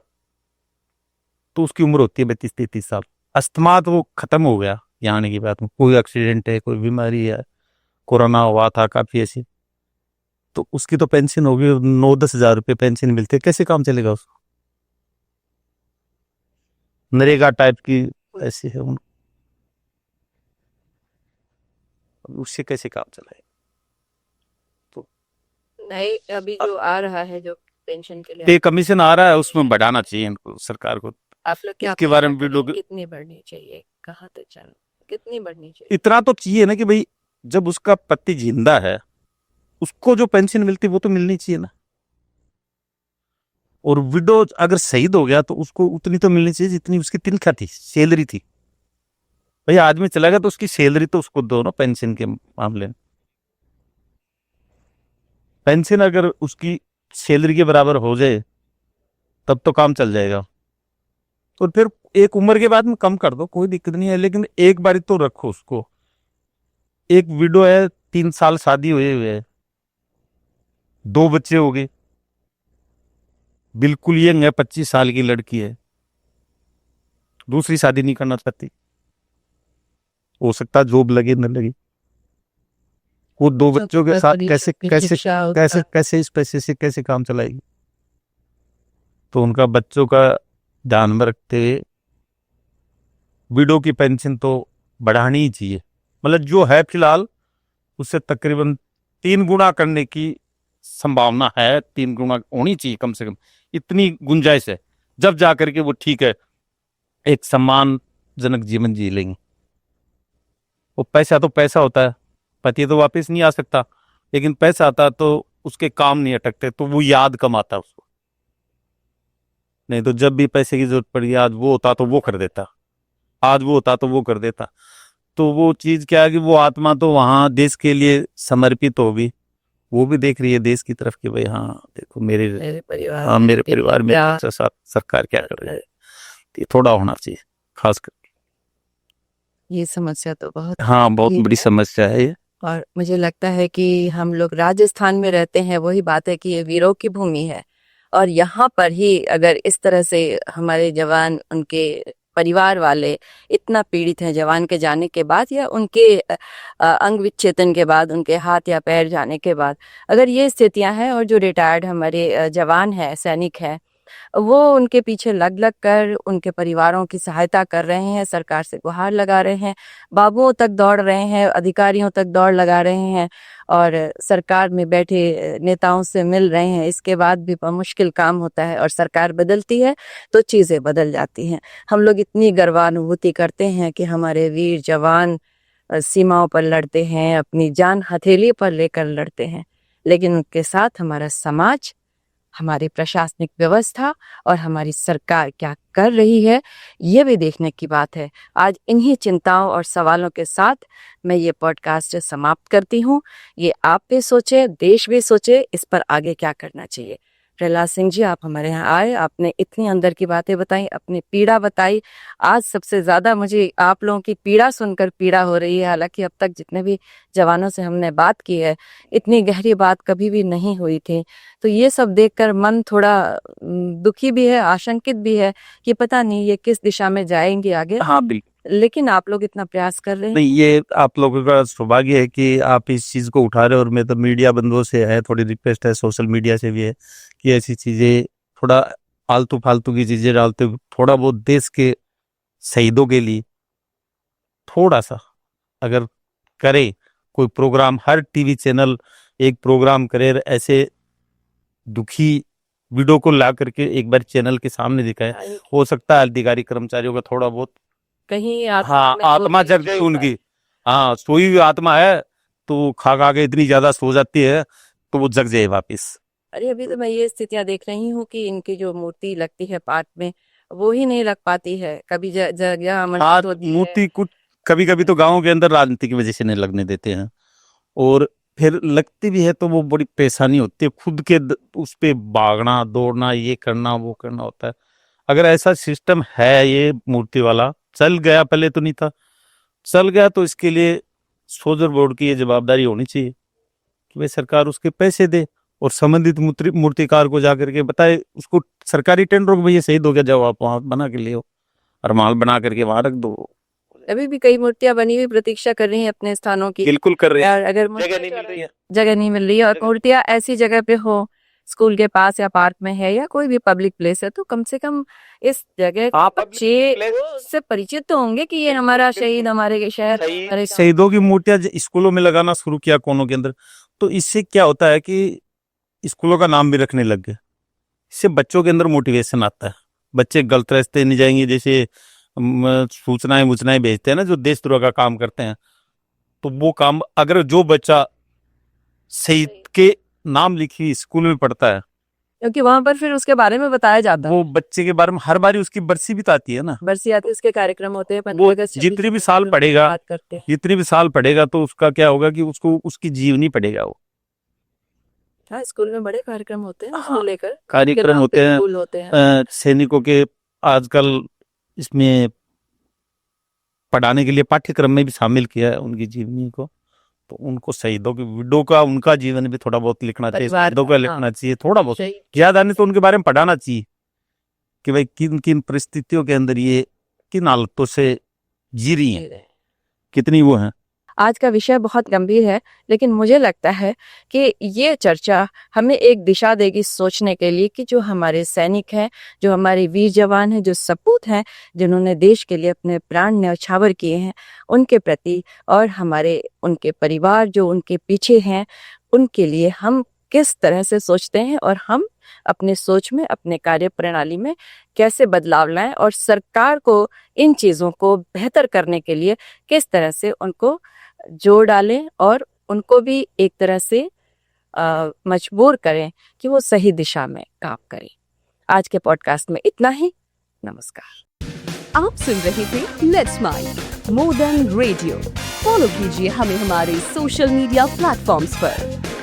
तो उसकी उम्र होती है 32-33 साल। अस्थमा तो वो खत्म हो गया यहाँ आने के बाद में, कोई एक्सीडेंट है, कोई बीमारी है, कोरोना हुआ था काफी ऐसी, तो उसकी तो पेंशन होगी 9-10 हजार रुपये पेंशन मिलती है, कैसे काम चलेगा उसको। नरेगा टाइप की ऐसी है उससे कैसे काम चलाए। नहीं, अभी जो आ रहा है जो पेंशन के लिए पे कमीशन आ रहा है, उसमें बढ़ाना चाहिए इनको, सरकार को। आप लोग क्या इसके बारे में भी लोग कितनी बढ़नी चाहिए, कहाँ तक चल कितनी बढ़नी चाहिए? इतना तो चाहिए ना कि भाई जब उसका पति जिंदा है उसको जो पेंशन मिलती वो तो मिलनी चाहिए ना, और विडो अगर शहीद हो गया तो उसको उतनी तो मिलनी चाहिए जितनी उसकी तनख्वाह थी, सैलरी थी। भाई आदमी चला गया तो उसकी सैलरी तो उसको दो ना, पेंशन के मामले में। पेंशन अगर उसकी सैलरी के बराबर हो जाए तब तो काम चल जाएगा, और फिर एक उम्र के बाद में कम कर दो, कोई दिक्कत नहीं है, लेकिन एक बार तो रखो उसको। एक विडो है, 3 साल शादी हुए हुए है, 2 बच्चे हो गए, बिल्कुल यंग है, 25 साल की लड़की है, दूसरी शादी नहीं करना चाहती, हो सकता जॉब लगे न लगे, वो 2 बच्चों के साथ कैसे कैसे कैसे कैसे इस पैसे से कैसे काम चलाएगी। तो उनका बच्चों का ध्यान में रखते हुए विडो की पेंशन तो बढ़ानी ही चाहिए, मतलब जो है फिलहाल उससे तकरीबन 3 गुना करने की संभावना है, 3 गुना होनी चाहिए कम से कम, इतनी गुंजाइश है, जब जाकर के वो ठीक है एक सम्मानजनक जीवन जी लेंगे। वो पैसा तो पैसा होता है, पति तो वापस नहीं आ सकता, लेकिन पैसा आता तो उसके काम नहीं अटकते, तो वो याद कम आता उसको। नहीं तो जब भी पैसे की जरूरत पड़ी, आज वो होता तो वो कर देता, आज वो होता तो वो कर देता। तो वो चीज क्या है कि वो आत्मा तो वहां देश के लिए समर्पित होगी, वो भी देख रही है देश की तरफ कि भाई हाँ देखो मेरे परिवार, हाँ मेरे परिवार में साथ सरकार क्या कर रही है। ये थोड़ा होना चाहिए खास कर। ये समस्या तो बहुत हाँ, बहुत ये बड़ी समस्या है ये। और मुझे लगता है कि हम लोग राजस्थान में रहते हैं, वही बात है कि ये वीरों की भूमि है और यहाँ पर ही अगर इस तरह से हमारे जवान, उनके परिवार वाले इतना पीड़ित हैं जवान के जाने के बाद या उनके अंग विच्छेदन के बाद, उनके हाथ या पैर जाने के बाद, अगर ये स्थितियां हैं और जो रिटायर्ड हमारे जवान हैं, सैनिक हैं, वो उनके पीछे लग लग कर उनके परिवारों की सहायता कर रहे हैं, सरकार से गुहार लगा रहे हैं, बाबुओं तक दौड़ रहे हैं, अधिकारियों तक दौड़ लगा रहे हैं और सरकार में बैठे नेताओं से मिल रहे हैं, इसके बाद भी मुश्किल काम होता है और सरकार बदलती है तो चीज़ें बदल जाती हैं। हम लोग इतनी गर्वानुभूति करते हैं कि हमारे वीर जवान सीमाओं पर लड़ते हैं, अपनी जान हथेली पर लेकर लड़ते हैं, लेकिन उनके साथ हमारा समाज, हमारी प्रशासनिक व्यवस्था और हमारी सरकार क्या कर रही है, ये भी देखने की बात है। आज इन्हीं चिंताओं और सवालों के साथ मैं ये पॉडकास्ट समाप्त करती हूँ। ये आप भी सोचे, देश भी सोचे, इस पर आगे क्या करना चाहिए। प्रहलाद सिंह जी, आप हमारे यहाँ आए, आपने इतनी अंदर की बातें बताई, अपनी पीड़ा बताई। आज सबसे ज़्यादा मुझे आप लोगों की पीड़ा सुनकर पीड़ा हो रही है। हालांकि अब तक जितने भी जवानों से हमने बात की है, इतनी गहरी बात कभी भी नहीं हुई थी। तो ये सब देखकर मन थोड़ा दुखी भी है, आशंकित भी है कि पता नहीं ये किस दिशा में जाएंगे आगे। हाँ बिल्कुल। लेकिन आप लोग इतना प्रयास कर रहे हैं। नहीं, ये आप लोगों का सौभाग्य है कि आप इस चीज को उठा रहे हो और मैं तो मीडिया बंधुओं से है, थोड़ी रिक्वेस्ट है, सोशल मीडिया से भी है कि ऐसी चीजें थोड़ा आलतू फालतू की चीजें डालते हुए थोड़ा बहुत देश के शहीदों के लिए थोड़ा सा अगर करे कोई प्रोग्राम, हर टीवी चैनल एक प्रोग्राम करे, ऐसे दुखी वीडियो को ला करके एक बार चैनल के सामने दिखाए, हो सकता है अधिकारी कर्मचारियों का थोड़ा बहुत कहीं हाँ आत्मा जग गई उनकी। हाँ, सोई हुई आत्मा है तो खा खा के इतनी ज्यादा सो जाती है तो वो जग जाए वापिस। अरे अभी तो मैं ये स्थितियां देख रही हूँ कि इनकी जो मूर्ति लगती है पार्क में, वो ही नहीं लग पाती है। कभी जगह हाँ, आमंत्रित होती है। मूर्ति कुछ कभी कभी तो गाँव के अंदर राजनीति की वजह से नहीं लगने देते हैं और फिर लगती भी है तो वो बड़ी परेशानी होती है, खुद के उस पे भागना दौड़ना, ये करना वो करना होता है। अगर ऐसा सिस्टम है, ये मूर्ति वाला चल गया, पहले तो नहीं था, चल गया तो इसके लिए सोल्जर बोर्ड की ये जवाबदारी होनी चाहिए कि भाई सरकार उसके पैसे दे और संबंधित मूर्तिकार को जाकर के बताए, उसको सरकारी टेंडर को भैया शहीद हो गया, जाओ आप वहां बना के ले आओ और माल बना करके वहां रख दो। अभी भी कई मूर्तियां बनी हुई प्रतीक्षा कर रही हैं अपने स्थानों की। बिल्कुल कर रहे हैं, और अगर जगह नहीं मिल रही है, जगह नहीं मिल रही है और मूर्तियां ऐसी जगह पे हो, स्कूल के पास या पार्क में है या कोई भी पब्लिक प्लेस है, तो कम से कम इस जगह बच्चे से परिचित तो होंगे कि ये हमारा शहीद, हमारे शहर। शहीदों की मूर्तियां स्कूलों में लगाना शुरू किया कोनों के अंदर, तो इससे क्या होता है कि स्कूलों का नाम भी रखने लग गए। इससे बच्चों के अंदर मोटिवेशन आता है, बच्चे गलत रास्ते नहीं जाएंगे। जैसे सूचनाएं भेजते हैं ना जो देशद्रोह का काम करते हैं, तो वो काम अगर जो बच्चा शहीद के नाम लिखी स्कूल में पढ़ता है, क्योंकि वहां पर फिर उसके बारे में बताया जाता है, वो बच्चे के बारे में हर बारी उसकी बरसी भी तो आती है ना, बरसी आती है, उसके कार्यक्रम होते हैं, वो जितनी भी साल पढ़ेगा, बात करते हैं। जितनी भी साल पढ़ेगा तो उसका क्या होगा कि उसको उसकी जीवनी पढ़ेगा वो। हाँ, स्कूल में बड़े कार्यक्रम होते हैं, उसको हाँ, लेकर कार्यक्रम होते हैं सैनिकों के। आजकल इसमें पढ़ाने के लिए पाठ्यक्रम में भी शामिल किया है उनकी जीवनी को, तो उनको शहीदों की वीडियो का, उनका जीवन भी थोड़ा बहुत लिखना चाहिए, शहीदों का लिखना चाहिए, थोड़ा बहुत ज्यादा नहीं तो उनके बारे में पढ़ाना चाहिए कि भाई किन किन परिस्थितियों के अंदर ये किन हालतों से जी रही हैं, कितनी वो हैं। आज का विषय बहुत गंभीर है, लेकिन मुझे लगता है कि ये चर्चा हमें एक दिशा देगी सोचने के लिए कि जो हमारे सैनिक हैं, जो हमारे वीर जवान हैं, जो सपूत हैं, जिन्होंने देश के लिए अपने प्राण न्यौछावर किए हैं, उनके प्रति और हमारे उनके परिवार जो उनके पीछे हैं, उनके लिए हम किस तरह से सोचते हैं और हम अपने सोच में, अपने कार्य प्रणाली में कैसे बदलाव लाएं और सरकार को इन चीज़ों को बेहतर करने के लिए किस तरह से उनको जोड़ डालें और उनको भी एक तरह से मजबूर करें कि वो सही दिशा में काम करें। आज के पॉडकास्ट में इतना ही। नमस्कार। आप सुन रहे थे let's mind more than radio. Follow कीजिए हमें हमारे सोशल मीडिया प्लेटफॉर्म्स पर